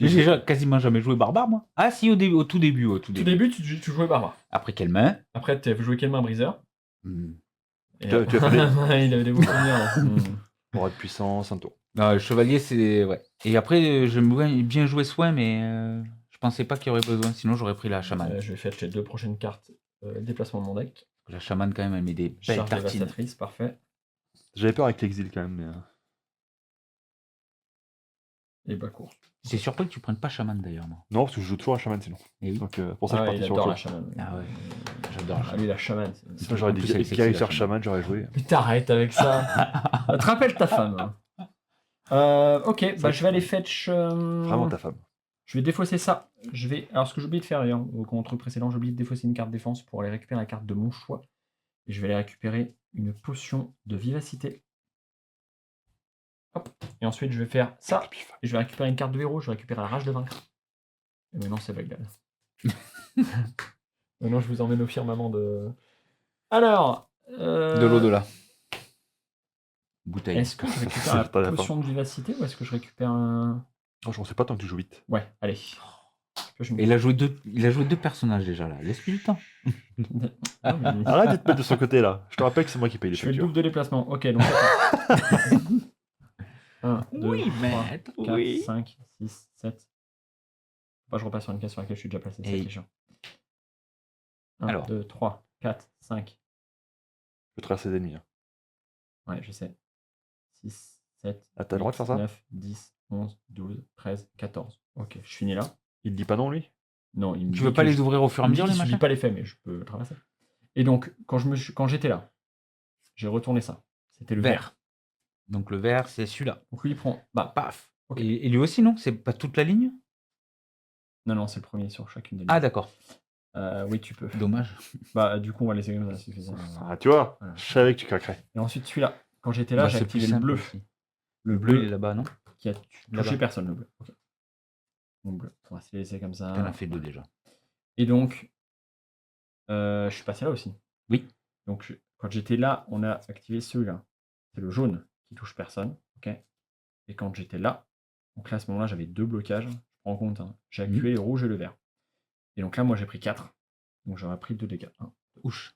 J'ai déjà quasiment jamais joué barbare, moi. Ah si, au tout début. Au tout début, tu jouais barbare. Après quelle main? Après, tu as joué quelle main briseur. Hmm. Et Tu as fait il avait des beaux souvenirs. Là. Aura de puissance, un tour. Non, le chevalier, c'est... Ouais. Et après, j'aime bien jouer soin, mais je pensais pas qu'il y aurait besoin. Sinon, j'aurais pris la chamane. Je vais faire les 2 prochaines cartes. Déplacement de mon deck. La chamane, quand même, elle met des belles Charge tartines. dévastatrice, parfait. J'avais peur avec l'exil quand même, mais. Et bas court. C'est surpris que tu prennes pas chamane, d'ailleurs, moi. Non, parce que je joue toujours à chaman sinon. Et oui. Donc pour ça, Ah, je il suis parti sur adore la autre chose. chamane. Ah ouais, j'adore la Ah, lui, la chamane. Sinon, j'aurais En dit plus, elle est sexy, Gary la sur chamane. chaman, j'aurais joué. Mais t'arrêtes avec ça. Te rappelle ta femme. Ok, bah je vais aller fetch. Vraiment ta femme. Je vais défausser ça. Alors, ce que j'ai oublié de faire d'ailleurs, au truc précédent, j'ai oublié de défausser une carte défense pour aller récupérer la carte de mon choix. Et je vais aller récupérer une potion de vivacité. Hop. Et ensuite, je vais faire ça. Et je vais récupérer une carte de héros. Je vais récupérer la rage de vaincre. Et maintenant, c'est Bagdad. Maintenant, je vous emmène au firmament de. Alors. De l'au-delà. Bouteille. Est-ce que je récupère la T'as la potion de vivacité ou est-ce que je récupère un. Franchement, c'est pas tant que tu joues vite. Ouais, allez. Et il a joué deux personnages déjà là. Laisse-lui le temps. Non, mais- Arrête de te mettre de son côté là. Je te rappelle que c'est moi qui paye les Je fais le factures. double de déplacement. Ok, donc. 1, 2, Oui, 3, maître, 4, oui. 5, 6, 7. Faut pas que je repasse sur une case sur laquelle je suis déjà placé. C'est ça Hey. qui est chiant. 1, Alors. 2, 3, 4, 5. Je peux traverser les ennemis. Hein. Ouais, je sais. 6, 7. Ah, t'as le droit de faire ça 9, 10, 11, 12, 13, 14. Ok, je finis là. Il te dit pas non, lui Non, il me Tu dit veux pas que les je- ouvrir au fur et à il me mesure dit les qu'il subit machins pas l'effet, mais je peux traverser. Et donc, quand j'étais là, j'ai retourné ça. C'était le vert. Vert. Donc le vert, c'est celui-là. Donc lui, il prend. Bah, Paf. Ok. Et lui aussi, non? C'est pas toute la ligne? non, c'est le premier sur chacune des lignes. Ah, d'accord. Oui, tu peux. Dommage. Bah, du coup, on va laisser comme ça. C'est suffisant. Ah, tu vois, Voilà. je savais que tu craquerais. Et ensuite, celui-là. Quand j'étais là, Bah, j'ai c'est plus activé le simple bleu. aussi. Le Le bleu, il est bleu là-bas, non? qui a touché Là-bas. personne, le bleu. Ok. Mon bleu. On va se laisser comme ça. T'en as fait deux déjà. Et donc, je suis passé là aussi. Oui. Donc, quand j'étais là, on a activé celui-là. C'est le jaune qui touche personne. Ok. Et quand j'étais là, donc là, à ce moment-là, j'avais 2 blocages. Je prends en compte. Hein. J'ai activé le rouge et le vert. Et donc là, moi, j'ai pris 4. Donc j'aurais pris 2 dégâts. 1. Ouch.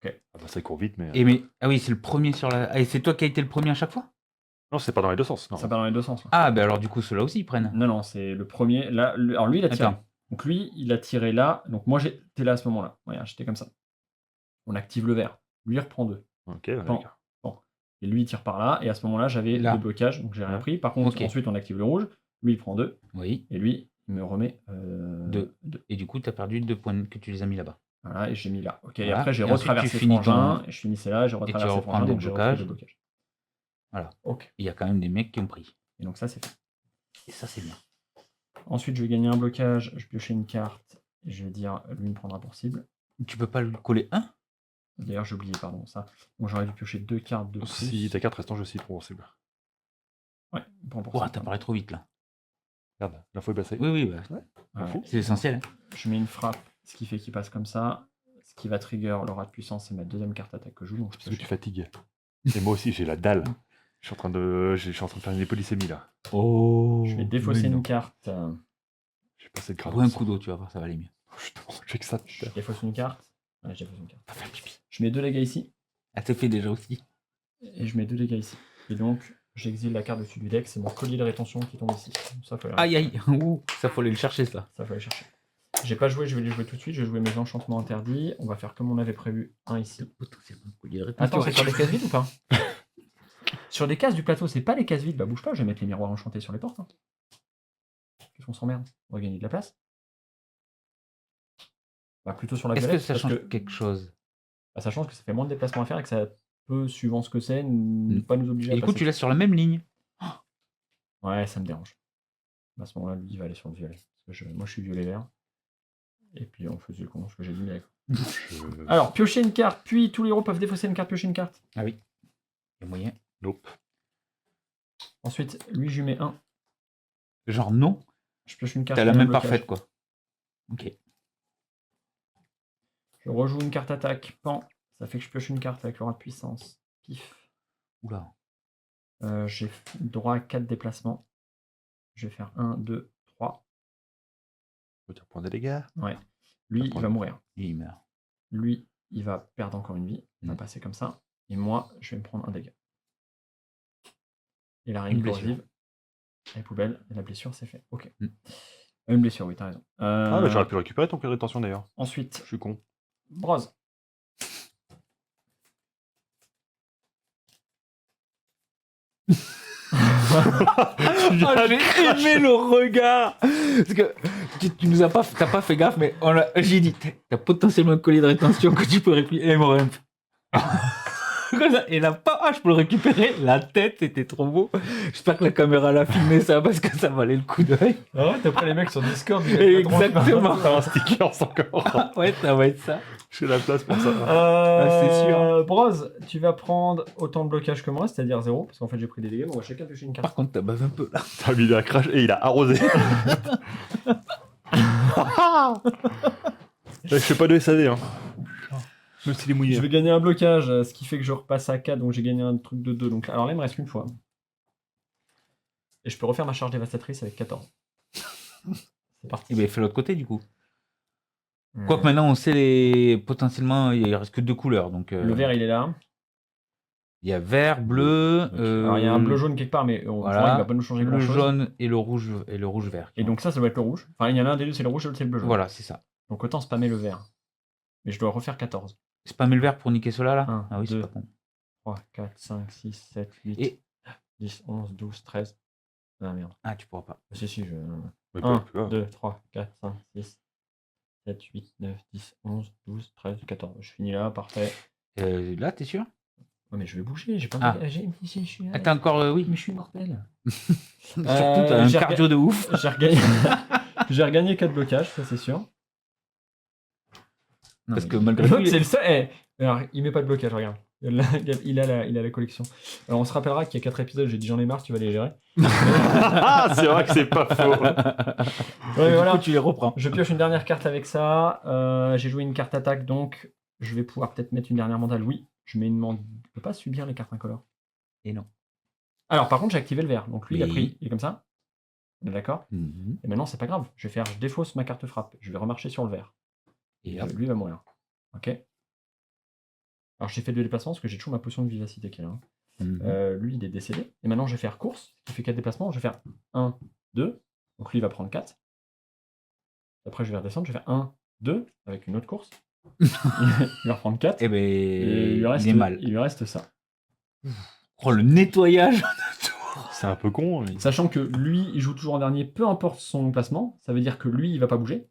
Ah bah, ça court vite, mais. Ah oui, c'est le premier sur la. Ah, et c'est toi qui as été le premier à chaque fois? Non, c'est pas dans les deux sens. Non. Ça part dans les deux sens. Là. Ah, ben alors du coup, ceux-là aussi ils prennent. Non, c'est le premier. Là, alors lui, il a tiré. Attends. Donc lui, il a tiré là. Donc moi, j'étais là à ce moment-là. Regarde, j'étais comme ça. On active le vert. Lui, il reprend 2. Ok, ouais, Bon. d'accord. Et lui, il tire par là. Et à ce moment-là, j'avais Là. 2 blocages. Donc j'ai rien pris. Par contre, Ok. ensuite, on active le rouge. Lui, il prend 2. Oui. Et lui, il me remet Deux. 2. Et du coup, t'as perdu 2 points que tu les as mis là-bas. Voilà, et j'ai mis là. Ok, et Voilà. après, j'ai Et ensuite, retraversé tu finis Frangin. Et je finissais là. J'ai tu retraversé reprends Frangin. des Donc j'ai repris blocages. 2 blocages. Voilà. Ok. Il y a quand même des mecs qui ont pris. Et donc ça, c'est fait. Et ça, c'est bien. Ensuite, je vais gagner un blocage. Je piocher une carte. Et je vais dire, lui, il me prendra pour cible. Tu peux pas lui coller un? D'ailleurs, j'ai oublié, pardon, ça. Donc j'aurais dû piocher 2 cartes de plus. Si ta carte reste en jeu, c'est trop possible. Ouais, il prend pour Ouah, cible, t'as pardon. parlé trop vite là. Regarde, l'info est passée. Oui, oui, bah, Ouais. fou. c'est essentiel. Hein. Je mets une frappe, ce qui fait qu'il passe comme ça. Ce qui va trigger l'aura de puissance, c'est ma deuxième carte attaque que je joue. Donc je Parce que tu pioche. fatigues. Et moi aussi, j'ai la dalle. Je suis en train de faire une hypolysémie là. Oh. Je vais défausser une carte. J'ai passé le grade. Bois un coup d'eau, tu vas voir, ça va aller mieux. Justement, je fais que ça. Je défausse une carte. Ouais, j'ai défaussé une carte. Va faire pipi. Je mets 2 dégâts ici. Ah, t'as fait déjà aussi. Et je mets 2 dégâts ici. Et donc, j'exile la carte dessus du deck. C'est mon collier de rétention qui tombe ici. Ça, faut aller, Aïe, aïe. Ouh, ça faut aller le chercher, ça. ça, faut aller chercher. J'ai pas joué, je vais les jouer tout de suite. Je vais jouer mes enchantements interdits. On va faire comme on avait prévu. Un ici. Potentiellement collier de Attends, c'est rétention. sur des cases vides ou pas? Sur des cases du plateau, c'est pas les cases vides. Bah bouge pas, je vais mettre les miroirs enchantés sur les portes. Hein. Qu'est-ce qu'on s'emmerde? On va gagner de la place. Bah plutôt sur la Est-ce galette. que ça parce change que, quelque chose? bah, ça change que ça fait moins de déplacements à faire et que ça peut, suivant ce que c'est, ne pas nous obliger Et à du coup, passer. tu laisses sur la même ligne. Ouais, ça me dérange. À ce moment-là, lui, il va aller sur le violet. Parce que moi, je suis violet-vert. Et puis, on faisait comment ce que j'ai dit. Mais... Je- Alors, piocher une carte, puis tous les héros peuvent défausser une carte, piocher une carte. Ah oui. Il y a moyen. Nope. Ensuite, lui, je lui mets 1. Genre non. Je pioche une carte. T'as la je mets un même blocage. parfaite, quoi. Ok. Je rejoue une carte attaque. Pan. Ça fait que je pioche une carte avec l'aura de puissance. Pif. Oula. J'ai droit à 4 déplacements. Je vais faire 1, 2, 3. Faut dire point des dégâts. Ouais. Lui, il va mourir. Il meurt. Lui, il va perdre encore une vie. Il va passer comme ça. Et moi, je vais me prendre un dégât. Et la règle Une blessure. corrosive. Les poubelles. Et la blessure, c'est fait. Ok. Mm. Une blessure, oui, t'as raison. Ah, mais j'aurais pu récupérer ton cœur de rétention d'ailleurs. Ensuite, Je suis con. Broz. Ah, j'ai aimé le regard. Parce que tu nous as pas, t'as pas fait gaffe, mais j'ai dit, t'as potentiellement un collier de rétention que tu peux répliquer. Et mon rep. Comme ça. Et là, pas, je peux le récupérer. La tête, c'était trop beau. J'espère que la caméra l'a filmé ça parce que ça valait le coup d'œil. Ah ouais, t'as pris les mecs sur Discord. Exactement. T'as un sticker encore. Ouais, ça va être ça. J'ai la place pour ça. c'est sûr. Broz, tu vas prendre autant de blocage que moi, c'est-à-dire 0, parce qu'en fait j'ai pris des dégâts, mais on va chacun toucher une carte. Par contre, t'as bavé un peu là. Putain, mais il a crash et il a arrosé. Je fais pas de SAV, hein. Même s'il est mouillé. Je vais gagner un blocage, ce qui fait que je repasse à 4, donc j'ai gagné un truc de 2. Donc, alors là, il me reste qu'une fois. Et je peux refaire ma charge dévastatrice avec 14. C'est parti. Et bien, fais l'autre côté du coup. Quoique maintenant, on sait les. Potentiellement, il reste que 2 couleurs. Donc, Le vert, il est là. il y a vert, bleu. Alors, il y a un bleu-jaune quelque part, mais on voilà. il va pas nous changer Le grand-chose. jaune et le rouge vert. Et donc ça doit être le rouge. Enfin, il y en a un des deux, c'est le rouge et l'autre, c'est le bleu-jaune. Voilà, c'est ça. Donc autant spammer le vert. Mais je dois refaire 14. C'est pas mis le vert pour niquer cela là. 1, Ah oui, 2, c'est pas con. 3, 4, 5, 6, 7, 8, Et 10, 11, 12, 13. Ah merde. ah, tu pourras pas. Si, si, je... Mais 1, tu vois. 2, 3, 4, 5, 6, 7, 8, 9, 10, 11, 12, 13, 14. Je finis là, parfait. Là, t'es sûr? Ouais, mais je vais bouger, j'ai pas... Ah. Je suis... Ah, t'as encore. Oui. Mais je suis mortel. Surtout, t'as un j'ai cardio de ouf. J'ai regagné... j'ai regagné 4 blocages, ça c'est sûr. Non, Parce mais que malgré l'autre, tout. c'est le seul. Alors, il met pas de blocage, regarde. Il a la collection. Alors, on se rappellera qu'il y a 4 épisodes, j'ai dit j'en ai marre, tu vas les gérer. Ah, c'est vrai que c'est pas faux. Ouais, Du voilà. coup, tu les reprends. Je pioche une dernière carte avec ça. J'ai joué une carte attaque, donc je vais pouvoir peut-être mettre une dernière mandale. Oui, je mets une mandale. Je peux pas subir les cartes incolores. Et non. Alors, par contre, j'ai activé le vert. Donc, lui, il a Oui. pris. Il est comme ça. On est d'accord. Mhm. Et maintenant, c'est pas grave. Je vais faire, je défausse ma carte frappe. Je vais remarcher sur le vert. Et hop. Lui, il va mourir. Ok. Alors, j'ai fait 2 déplacements parce que j'ai toujours ma potion de vivacité qui est là. Mhm. Lui, il est décédé. Et maintenant, je vais faire course, qui fait 4 déplacements. Je vais faire 1, 2. Donc lui, il va prendre 4. Après, je vais redescendre. Je vais faire 1, 2, avec une autre course. Il va reprendre 4. Eh ben, Et il est mal. Il lui reste ça. Oh, le nettoyage. C'est un peu con. Mais... Sachant que lui, il joue toujours en dernier, peu importe son placement. Ça veut dire que lui, il va pas bouger.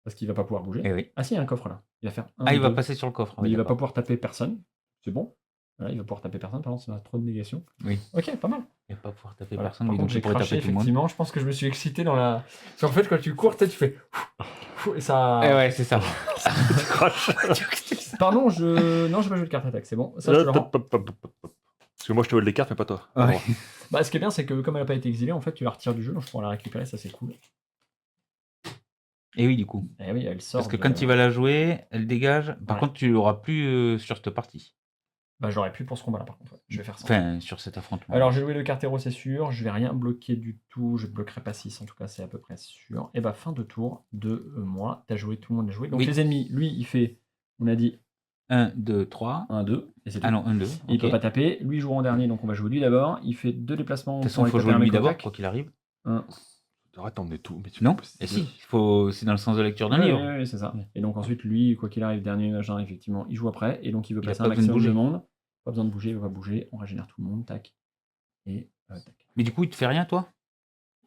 Parce qu'il va pas pouvoir bouger. Eh oui. Ah si, il y a un coffre là. Il va faire 1, Ah, il va 2. passer sur le coffre. Mais oui, il va pas d'accord. pouvoir taper personne. C'est bon. Voilà, il va pouvoir taper personne. Par contre, ça a trop de négation. Oui. Ok, pas mal. Il va pas pouvoir taper Voilà. personne, Par mais contre, donc j'ai il pourrait craché, taper tout le monde. effectivement. Je pense que je me suis excité dans la... Parce qu'en fait, quand tu cours, tu sais, tu fais... Et ça... Eh ouais, c'est ça. Tu craches. Pardon, je... Non, j'ai pas joué de carte attaque, c'est bon. Ça, je te le rends. Parce que moi, je te vole les cartes, mais pas toi. Ouais. Bah, ce qui est bien, c'est que comme elle a pas été exilée, en fait, tu la retires du jeu, donc je pourrais la récupérer, ça c'est cool. Et oui, du coup. Et oui, elle sort. Parce que quand il va la jouer, elle dégage. Par Ouais. contre, tu l'auras plus sur cette partie. Bah, j'aurais pu pour ce combat-là, par contre. Ouais. Je vais faire ça. Enfin, sur cet affrontement. Alors, j'ai joué le cartero, c'est sûr. Je vais rien bloquer du tout. Je bloquerai pas 6, en tout cas, c'est à peu près sûr. Et bah, fin de tour de moi. T'as joué, tout le monde a joué. Donc, Oui. les ennemis, lui, il fait, on a dit 1, 2, 3. 1, 2. Et c'est tout. Ah non, 1, 2. Il peut pas taper. Lui, il joue en dernier, donc on va jouer lui d'abord. Il fait 2 déplacements. De toute façon, il faut jouer lui d'abord, quoi qu'il arrive. Arrête d'emmener tout. Mais Non Eh si, c'est dans le sens de lecture d'un Oui, livre. oui, c'est ça. Et donc ensuite, lui, quoi qu'il arrive, dernier machin, effectivement, il joue après. Et donc il veut Il a passer pas un besoin de maximum de bouger. monde. Pas besoin de bouger, il va pas bouger. On régénère tout le monde, tac. Et tac. Mais du coup, il te fait rien, toi?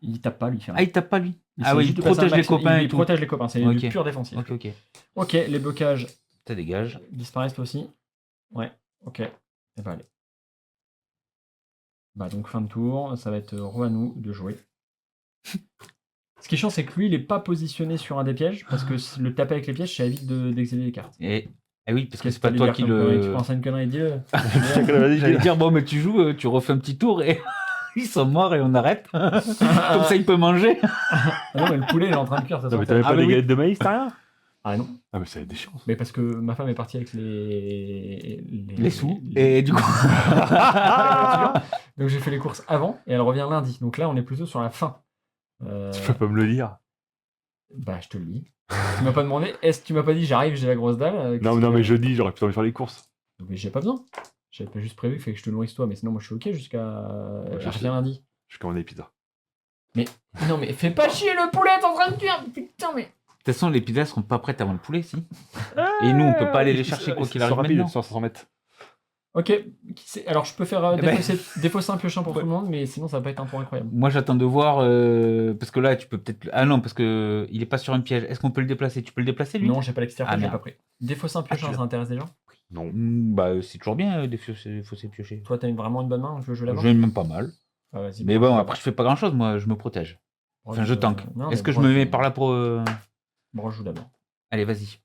Il tape pas, lui, il fait rien. Ah, il tape pas lui. Il Ah sait oui, juste il de passer un protège les maximum- copains il et tout. protège les copains, c'est Ok. du pur défensif. Ok, ok. Ok, les blocages Ça dégage. disparaissent aussi. Ouais, ok. Et bah allez. Bah donc fin de tour, ça va être à nous de jouer. Ce qui est chiant, c'est que lui, il est pas positionné sur un des pièges, parce que le taper avec les pièges, ça évite d'exhiber les cartes. Et ah oui, parce que Qu'est-ce c'est pas que toi t'allais qui dire comme connerie? Tu le. penses à une connerie, dis-le. J'allais dire, bon, mais tu joues, tu refais un petit tour et ils sont morts et on arrête. Comme ça, il peut manger. Ah non, mais le poulet, il est en train de cuire, ça Non, mais sent. t'avais Ah, pas mais des oui. galettes de maïs, t'as rien? Ah non, Ah, mais ça a des chances. mais parce que ma femme est partie avec Les sous. Et du coup. Donc j'ai fait les courses avant et elle revient lundi. Donc là, on est plutôt sur la fin. Tu peux pas me le dire. Bah, je te le dis. Tu m'as pas demandé, tu m'as pas dit j'arrive, j'ai la grosse dalle. Non, non, mais jeudi, j'aurais pu envie de faire les courses. Mais j'ai pas besoin. J'avais pas juste prévu qu'il fallait que je te nourrisse toi, mais sinon moi je suis ok jusqu'à. je Elle revient lundi. Je commande des pizzas. Non mais fais pas chier, le poulet est en train de cuire. Putain, mais. De toute façon, les pizzas seront pas prêtes avant le poulet, si. Et nous, on peut pas aller les chercher quoi qu'il arrive rapide, maintenant. 500 mètres. Ok, alors je peux faire Eh ben- défausser un piochant pour tout le monde, mais sinon ça va pas être un tour incroyable. Moi, j'attends de voir. Parce que là, tu peux peut-être. Ah non, parce que il est pas sur un piège. Est-ce qu'on peut le déplacer? Tu peux le déplacer, lui? Non, j'ai pas l'extérieur, Ah, j'ai merde. pas pris. Défausser un piochant, tu l'as. ça intéresse des gens? Non. Bah, c'est toujours bien défausser piocher. Toi, t'as vraiment une bonne main, je veux jouer la Je vais même pas mal. vas-y. Mais bon, après, je fais pas grand chose, moi, je me protège. Enfin, je tank. Est-ce que je me mets par là pour. Broche joue d'abord. Allez, vas-y.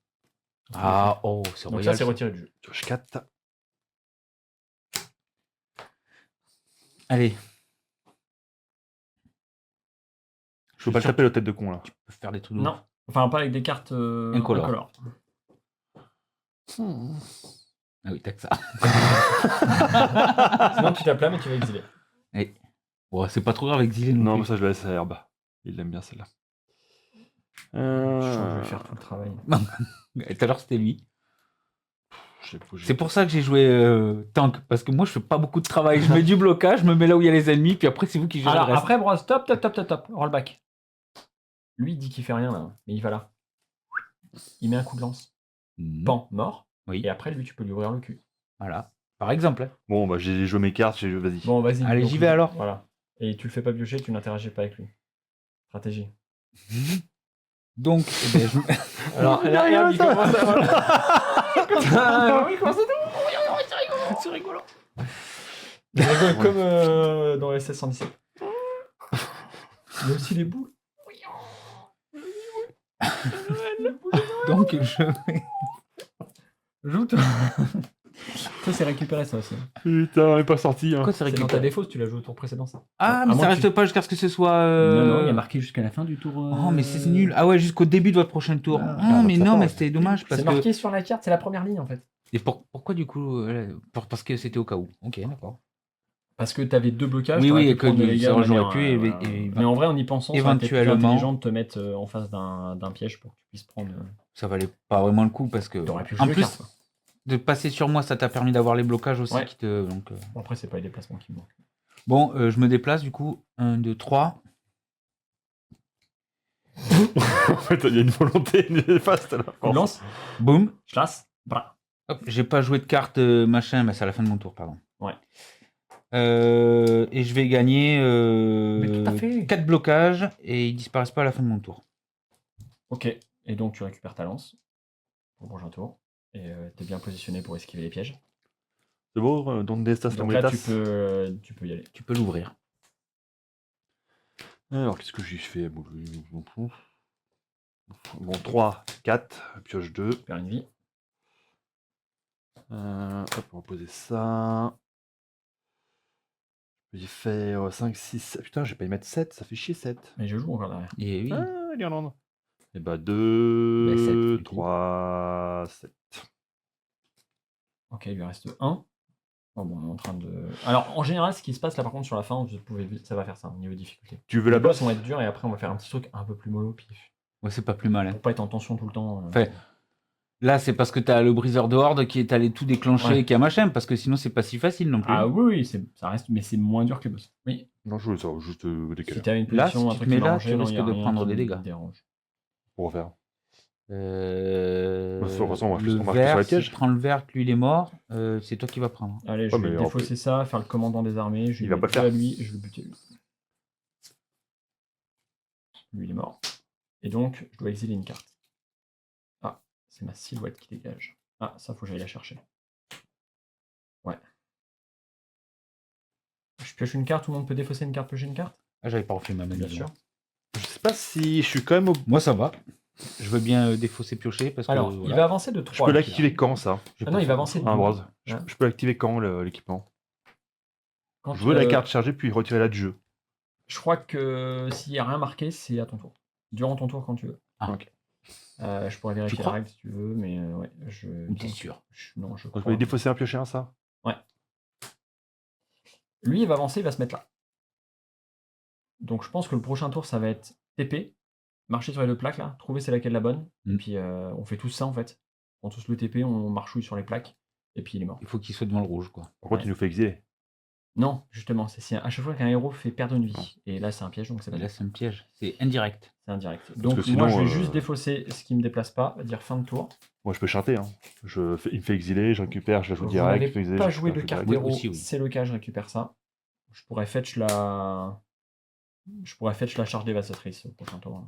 Ah, oh, c'est Donc royal. ça, c'est retiré du jeu. Pioche 4. Allez. Je peux pas le taper la tête de con là. Tu peux faire des trucs de Non. ouf. Enfin, pas avec des cartes Incolores. Ah oui, t'as que ça. Sinon, tu tapes là, mais tu vas exiler. Bon, c'est pas trop grave exilé non Non, plus. mais ça je le laisse à Herbe. Il l'aime bien celle-là. Je vais faire tout le travail. Tout à l'heure, c'était lui. J'ai bougé. C'est pour ça que j'ai joué tank, parce que moi je fais pas beaucoup de travail. Je mets du blocage, je me mets là où il y a les ennemis, puis après c'est vous qui gérez Alors, le reste. après, Bros, top. Rollback. Lui, il dit qu'il fait rien là, mais il va là. Il met un coup de lance. Mhm. Pan, mort. Oui, Et après, lui, tu peux lui ouvrir le cul. voilà. Par exemple. Hein. Bon, bah j'ai joué mes cartes, vas-y. Bon, vas-y. Allez, donc, j'y vais alors. Voilà. Et tu le fais pas piocher, tu n'interagis pas avec lui. Stratégie. Donc, eh ben, je... Alors, regarde, il commence à... oui, comment c'est c'est rigolo. Il rigole comme dans les 1617. Il y a aussi les boules. Donc, je... Joue, toi. Ça, c'est récupéré, ça aussi. Putain, on est pas sorti. Hein. Quoi, c'est C'est dans ta récupéré? défausse, tu l'as joué au tour précédent, ça. Ah, À mais moins ça que reste pas jusqu'à ce que ce soit... Non, il y a marqué jusqu'à la fin du tour. Oh, mais c'est nul. Ah ouais, jusqu'au début de votre prochain tour. Ah, Ah, mais donc ça non, part, mais ouais. c'était dommage parce C'est que... marqué sur la carte, c'est la première ligne, en fait. Et pourquoi du coup parce que c'était au cas où. Ok, d'accord. Parce que t'avais 2 blocages, Oui, t'aurais oui, pu et que prendre des dégâts ça, de j'aurais manière, pu, voilà. et- Mais en vrai, en y pensant, ça aurait été plus éventuellement- intelligent de te mettre en face d'un piège pour que tu puisses prendre... Ça valait pas vraiment le coup parce que... T'aurais pu En jouer plus, carte, quoi. de passer sur moi, ça t'a permis d'avoir les blocages aussi. Ouais. Qui te... Donc, Bon, après, c'est pas les déplacements qui me manquent. Bon, je me déplace du coup. 1, 2, 3. En fait, il y a une volonté néfaste là. Coup de lance, Boum. je lasse, bra. Hop, j'ai pas joué de carte machin, mais c'est à la fin de mon tour, pardon. Ouais. Et je vais gagner Mais tout à fait. 4 blocages et ils disparaissent pas à la fin de mon tour. Ok, et donc tu récupères ta lance pour le prochain tour. Et t'es bien positionné pour esquiver les pièges. C'est beau, donde estas Donc là, tu tomuletas. peux y aller. Tu peux l'ouvrir. Alors, qu'est-ce que j'ai fait? Bon, 3, 4, pioche 2. Faire une vie. Hop, on va poser ça. J'ai fait 5, 6. Putain, j'ai pas y mettre 7, ça fait chier 7. Mais je joue encore derrière. Et oui. Ah, l'Irlande. Et bah 2, Bah, 7, du coup. 3, 7. Ok, il lui reste 1. Oh, bon, on est en train de... Alors, en général, ce qui se passe là, par contre, sur la fin, ça va faire ça, au niveau difficulté. Tu veux Les la boss bosse vont être durs et après, on va faire un petit truc un peu plus mollo, puis Ouais, c'est pas plus mal. Hein. pour pas être en tension tout le temps. Enfin, là, c'est parce que t'as le briseur de horde qui est allé tout déclencher Ouais. et qui a machin, parce que sinon, c'est pas si facile non plus. Ah oui, ça reste, mais c'est moins dur que les boss. Oui, Non, je voulais ça, juste si décaler. t'avais une Là, position, si un tu truc te mets qui là, m'arrangeait, tu non, risques y a de rien prendre qui des me dégâts. dérange. Pour refaire. De toute façon, on va le juste remarquer sur vert, la si piège. tu prends le vert, lui il est mort, c'est toi qui vas prendre. Allez, je Ouais, vais mais en défausser ça, faire le commandant des armées, je Il vais va pas le faire. à lui et je vais le buter lui. Lui, il est mort. Et donc, je dois exiler une carte. Ah, c'est ma silhouette qui dégage. Ah, ça, faut que j'aille la chercher. Ouais. Je pioche une carte, tout le monde peut défausser une carte, piocher une carte? Ah, j'avais pas refait ma main. Bien sûr. Je sais pas si je suis quand même au... Moi ça va. Je veux bien défausser piocher parce que. Alors, il va avancer de 3. Je peux l'activer quand ça? Ah non, il va avancer de Ah, 12. Bros. Ouais. Je peux l'activer quand l'équipement? Quand Je veux la carte chargée puis retirer la du jeu. Je crois que s'il n'y a rien marqué, c'est à ton tour. Durant ton tour, quand tu veux. Ah. Ok. Je pourrais vérifier la crois règle si tu veux, mais ouais. T'es sûr? Non, je Donc, je crois. peux défausser un piocher un ça? Lui, il va avancer, il va se mettre là. Donc je pense que le prochain tour, ça va être TP. Marcher sur les 2 plaques là, trouver c'est laquelle la bonne. Mm. Et puis on fait tous ça en fait. On tous le TP, on marchouille sur les plaques. Et puis il est mort. Il faut qu'il soit devant le rouge quoi. Par contre, Ouais. il nous fait exiler. Non, justement, c'est si à chaque fois qu'un héros fait perdre une vie. Et là, c'est un piège, donc c'est pas Là bien. c'est un piège. C'est indirect. C'est indirect. Donc que sinon, moi, je vais juste défausser ce qui me déplace pas, dire fin de tour. Moi, je peux chanter. Hein. Il me fait exiler, je récupère, je la joue Vous direct. n'avez je fais exiler, pas je joué de récupère, carte je héros, aussi, oui. c'est le cas, je récupère ça. Je pourrais fetch la charge dévastatrice au prochain tour.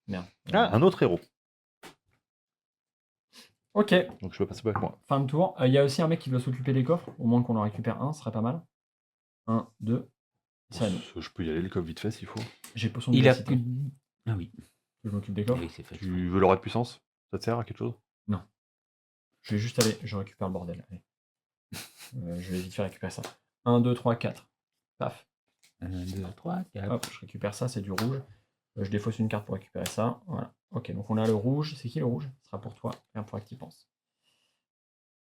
Merde. Ah, un autre héros. Ok, Donc je peux passer pas avec moi. fin de tour. Il y a aussi un mec qui doit s'occuper des coffres. Au moins qu'on en récupère un, ce serait pas mal. 1, 2. C'est à nous. Je peux y aller le coffre vite fait s'il faut. J'ai potion Il a vivacité. plus. Ah oui. Je m'occupe des Ah coffres. oui, c'est fait. Tu veux l'aura de puissance? Ça te sert à quelque chose? Non. Je vais juste aller, je récupère le bordel. Allez. Je vais vite faire récupérer ça. 1, 2, 3, 4. Paf. 1, 2, 3, 4. Hop, je récupère ça, c'est du rouge. Je défausse une carte pour récupérer ça. Voilà. Ok, donc on a le rouge. C'est qui le rouge? Ce sera pour toi. Rien pour que tu y penses.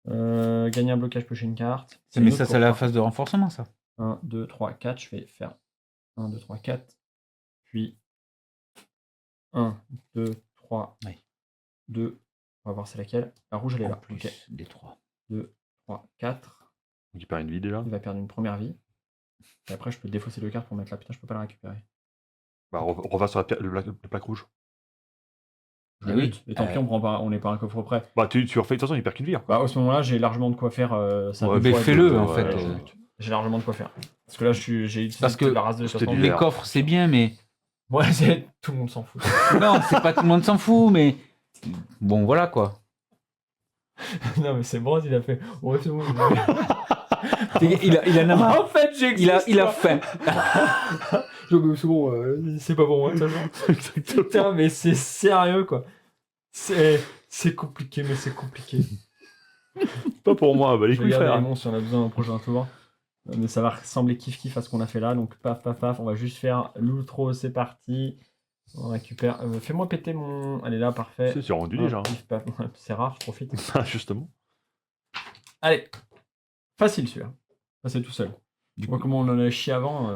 Gagner un blocage, piocher une carte. Mais une ça, autre c'est la course, phase de renforcement, ça. 1, 2, 3, 4. Je vais faire 1, 2, 3, 4. Puis 1, 2, 3, Oui. 2. On va voir c'est laquelle. La rouge, elle est En là. plus Ok. des 3. 2, 3, 4. Il perd une vie déjà. Il va perdre une première vie. Et après, je peux défausser 2 cartes pour mettre là. Putain, je peux pas la récupérer. Bah, on va sur le plaque rouge. Je le Ah oui. lutte. Et tant pis, on n'est pas un coffre près. Bah, tu refais. De toute façon, il perd qu'une vie. Hein. Bah, à ce moment-là, j'ai largement de quoi faire. Ça Ouais, deux mais fois, fais-le, deux- en ouais, fait, je lutte. J'ai largement de quoi faire. Parce que là, j'ai utilisé Parce que toute la race de c'était 60. du Les vert. coffres, c'est bien, mais. Ouais, tout le monde s'en fout. Non, c'est pas tout le monde s'en fout, mais. Bon, voilà quoi. Non, mais c'est bon, il a fait. Ouais, c'est bon. Il en a marre. En fait, j'existe. Il a quoi. faim. C'est bon, c'est pas pour moi, de toute façon. Putain, mais c'est sérieux, quoi. C'est compliqué, mais c'est compliqué. Pas pour moi, bah les Je couilles, regarde les frère. monstres si on a besoin d'un prochain tour. Mais ça va ressembler kiff-kiff à ce qu'on a fait là. Donc, paf, paf, paf. On va juste faire l'outro, c'est parti. On récupère. Fais-moi péter mon. Allez, là, parfait. C'est rendu Hop, déjà. pif, paf. C'est rare, je profite. Justement. Allez. Facile celui-là. Ça, c'est tout seul. Du Moi, coup, comment on en a chié avant.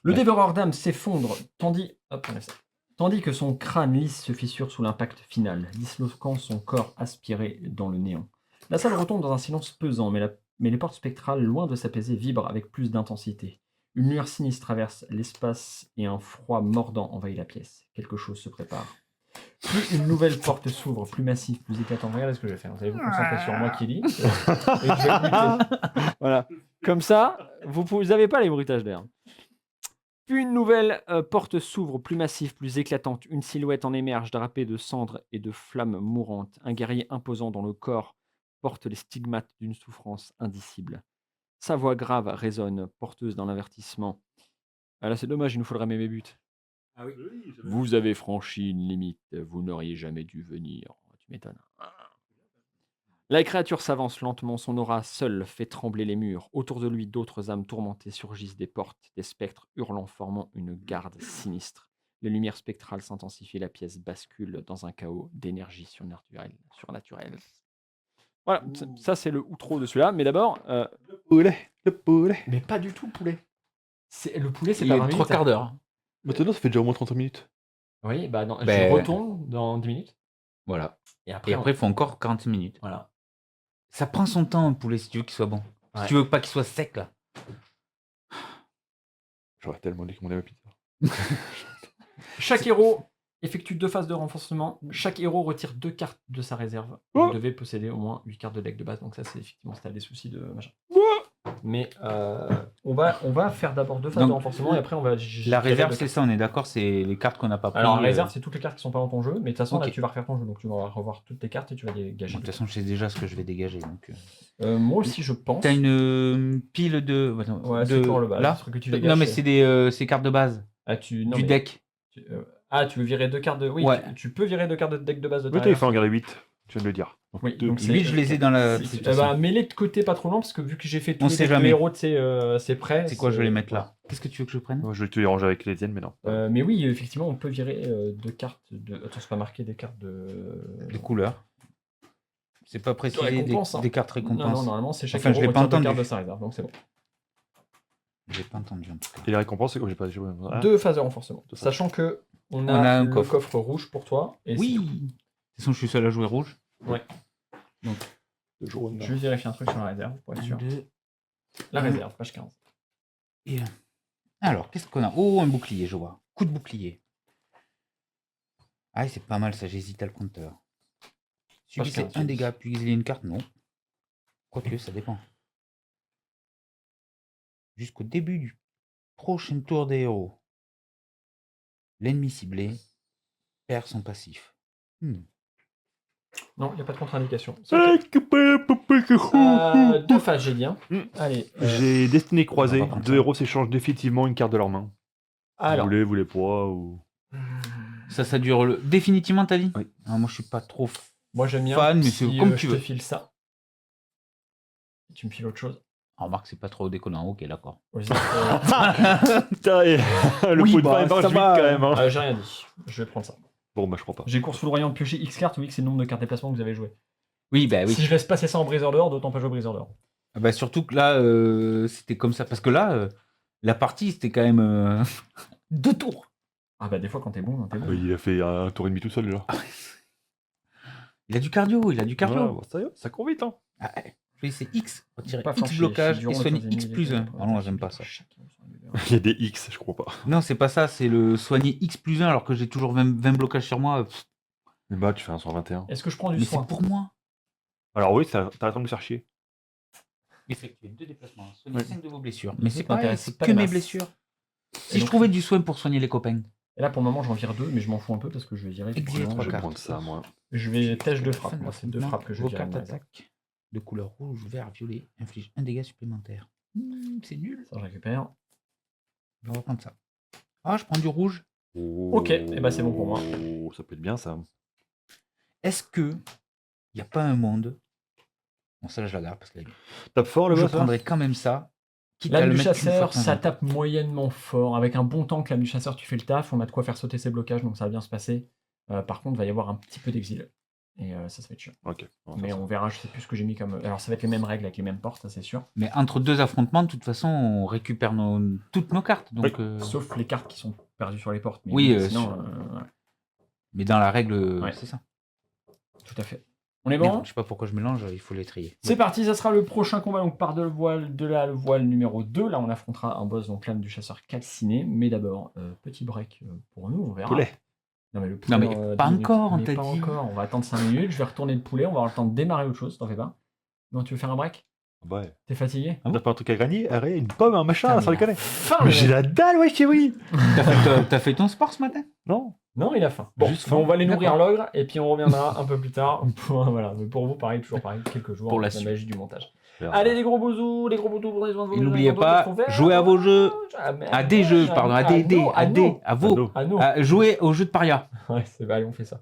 Le Ouais. dévoreur d'âme s'effondre, hop, on laisse ça. Tandis que son crâne lisse se fissure sous l'impact final, disloquant son corps aspiré dans le néant. La salle retombe dans un silence pesant, mais les portes spectrales, loin de s'apaiser, vibrent avec plus d'intensité. Une lueur sinistre traverse l'espace et un froid mordant envahit la pièce. Quelque chose se prépare. Plus une nouvelle porte s'ouvre, plus massive, plus éclatante. Regardez ce que je vais faire. Vous allez vous concentrer sur moi qui lis. Et je vais bruiter. Voilà. Comme ça, vous n'avez pas les bruitages d'air. Puis une nouvelle porte s'ouvre, plus massive, plus éclatante. Une silhouette en émerge, drapée de cendres et de flammes mourantes. Un guerrier imposant dont le corps porte les stigmates d'une souffrance indicible. Sa voix grave résonne, porteuse d'un avertissement. Ah là, c'est dommage, il nous faudrait mes buts. Ah oui. Vous avez franchi une limite, vous n'auriez jamais dû venir. Tu m'étonnes. La créature s'avance lentement, son aura seule fait trembler les murs. Autour de lui, d'autres âmes tourmentées surgissent des portes, des spectres hurlants formant une garde sinistre. Les lumières spectrales s'intensifient, la pièce bascule dans un chaos d'énergie surnaturelle. Voilà, ça c'est le outro de celui-là. Mais d'abord, Le poulet. mais pas du tout poulet. Le poulet, c'est Il pas est 20 3 minutes. quarts d'heure. Maintenant, ça fait déjà au moins 30 minutes. Oui, bah non, Ben- je retourne dans 10 minutes. Voilà. Et après, Et après, il faut encore 40 minutes. voilà. Ça prend son temps, un poulet, si tu veux qu'il soit bon. Ouais. Si tu veux pas qu'il soit sec, là. J'aurais tellement dit que mon ma pizza. Chaque héros effectue 2 phases de renforcement. Chaque héros retire 2 cartes de sa réserve. Vous devez posséder au moins 8 cartes de deck de base. Donc ça, c'est effectivement si t'as des soucis de machin. Mais on va faire d'abord 2 phases Donc, de renforcement et après on va. La réserve, c'est ça, on est d'accord, c'est les cartes qu'on n'a pas prises. Alors la réserve, c'est toutes les cartes qui sont pas dans ton jeu. Mais de toute façon, Ok. là, tu vas refaire ton jeu. Donc tu vas revoir toutes tes cartes et tu vas les Bon, gager. de toute façon, je sais déjà ce que je vais dégager. Donc, Moi aussi, je pense. T'as une pile de. Attends, Ouais, de... c'est pour le bas. Là le truc que tu dégages, Non, mais c'est- c'est des cartes de base. Ah, non, du mais- deck. tu veux virer 2 cartes de. Oui, Ouais. tu peux virer 2 cartes de deck de base de ta Oui, il réserve. faut en garder 8. Tu viens de le dire. Oui, deux- donc c'est- 8, je les ai dans la. Si- de toute eh façon. ben, mets-les de côté pas trop loin parce que vu que j'ai fait tous On les sait decks de jamais. héros, c'est prêt. C'est quoi, je vais les mettre là. Qu'est-ce que tu veux que je prenne? Moi, je vais te les ranger avec les tiennes, mais non. Mais oui, effectivement, on peut virer 2 cartes de. Attends, c'est pas marqué des cartes de. Les couleurs. C'est pas précisé récompense, hein. des cartes Non, récompenses. non, normalement, c'est chaque Enfin, je héros l'ai pas retire 2 entendu. cartes de sa réserve, donc c'est bon. J'ai pas entendu en tout cas. Et les récompenses, c'est quoi? J'ai pas. Ah. 2 phases de renforcement. Deux phases. Sachant que on On a, a un le coffre. coffre rouge pour toi. Et Oui. c'est tout. De toute façon, je suis seul à jouer rouge. Le jaune. Je vais vérifier un truc sur la réserve pour être sûr. 2. La réserve, page 15. Et... Alors, qu'est-ce qu'on a? Oh, un bouclier, je vois. Coup de bouclier. Ah, c'est pas mal ça, j'hésite à le compteur. Subissez 15, un dégât, puis exilez une carte, non. Quoique, ça dépend. Jusqu'au début du prochain tour des héros. L'ennemi ciblé perd son passif. Non, il n'y a pas de contre-indication. Ah, C'est ok. Deux faces, j'ai dit. Hein. Mm. Allez. J'ai Destinée croisée. On va pas prendre 2 ça. héros s'échangent définitivement une carte de leur main. Alors. Vous voulez pas ou... Ça dure définitivement, t'as dit? Oui. Ah, moi, je suis pas trop Moi, j'aime bien. fan, mais si, c'est comme tu je veux. te file ça. Tu me files autre chose. Ah, remarque, c'est pas trop déconnant. Ok, d'accord. Vas-y, Putain, le Oui, pot de bah, pain marche ça vite va. quand même. Hein. j'ai rien dit. Je vais prendre ça. Bon, bah je prends pas. J'ai course foudroyante piocher X cartes, oui, que c'est le nombre de cartes déplacement que vous avez joué. Oui, bah oui. Si je laisse passer ça en briseur d'or, d'autant pas jouer briseur d'or. Ah bah, surtout que là, c'était comme ça. Parce que là, la partie, c'était quand même 2 tours. Ah bah des fois quand t'es bon, t'es bon. Il a fait un tour et demi tout seul déjà. Il a du cardio, il a du cardio. Ouais, bon, ça y est, ça court vite. Hein. Ah, ouais. Je vais essayer X, retirer Pas X flancher, blocage si et durant le soigner troisième X niveau, plus il 1. est Ah non, j'aime pas ça. Il y a des X, je crois pas. Non, c'est pas ça, c'est le soigner X plus 1 alors que j'ai toujours 20 blocages sur moi. Pff, Mais bah, tu fais un 121. Est-ce que je prends du mais soin c'est pour moi. Alors oui, t'as raison de me faire chier. Effectuer 2 déplacements, soigner Ouais. 5 de vos blessures. Mais c'est Ça pareil, t'intéresse c'est pas que des mes masses. blessures. Si Et je donc- trouvais du soin pour soigner les copains. Et là pour le moment j'en vire deux, mais je m'en fous un peu parce que je vais virer. Exilé effectivement, trois Je vais cartes. prendre ça, moi. Je vais tâche de frappe. Fin Moi c'est deux l'affrontement, frappes que je vos vais virer. cartes d'attaque de couleur rouge, vert, violet inflige un dégât supplémentaire. C'est nul. Ça je récupère. On va prendre ça. Ah, je prends du rouge. Ok, et bah, c'est bon pour moi. Oh, ça peut être bien ça. Est-ce que il n'y a pas un monde. Bon, ça là, je la garde parce que Tape fort le je boss. hein. prendrais quand même ça. quitte à Lame le du mettre une fois chasseur, de temps en ça temps. tape moyennement fort. Avec un bon tank, lame du chasseur, tu fais le taf. On a de quoi faire sauter ses blocages, donc ça va bien se passer. Par contre, il va y avoir un petit peu d'exil. Et ça va être chiant. Ok. on va Mais faire ça. on verra, je sais plus ce que j'ai mis comme. Alors ça va être les mêmes règles avec les mêmes portes, ça c'est sûr. Mais entre deux affrontements, de toute façon, on récupère toutes nos cartes. Donc, Oui. Sauf les cartes qui sont perdues sur les portes. Mais Oui, sinon, sur- ouais, mais dans la règle, Ouais. c'est ça. tout à fait. On est Mais bon? bon, je sais pas pourquoi je mélange, il faut les trier. C'est parti, ça sera le prochain combat donc par de la voile numéro 2. Là, on affrontera un boss, donc l'âme du chasseur calciné. Mais d'abord, petit break pour nous, on verra. Poulet. Non, mais le poulet, Non, mais pas 10 minutes. encore, on Mais t'a pas dit. encore, on va attendre 5 minutes. Je vais retourner le poulet, on va avoir le temps de démarrer autre chose, t'en fais pas. Non, tu veux faire un break? Ouais. T'es fatigué? On a pas un truc à gagner? Arrête, une pomme, un machin, Putain, sans mais déconner. faim, Mais le j'ai mec. la dalle, ouais, chérie. T'as fait ton sport ce matin? Non. Non, il a faim. Bon, Juste bon, on va aller nourrir D'accord. l'ogre et puis on reviendra un peu plus tard. Voilà, mais pour vous, pareil, toujours pareil, quelques jours. Pour la avec suite. magie du montage. Merde. Allez, les gros bousous, prenez soin de vous. Et n'oubliez pas, jouez à vos jeux. À des jeux, pardon, à des, à vos. Anneau. À nous. Jouez aux jeux de paria. Ouais, c'est bah, allez, on fait ça.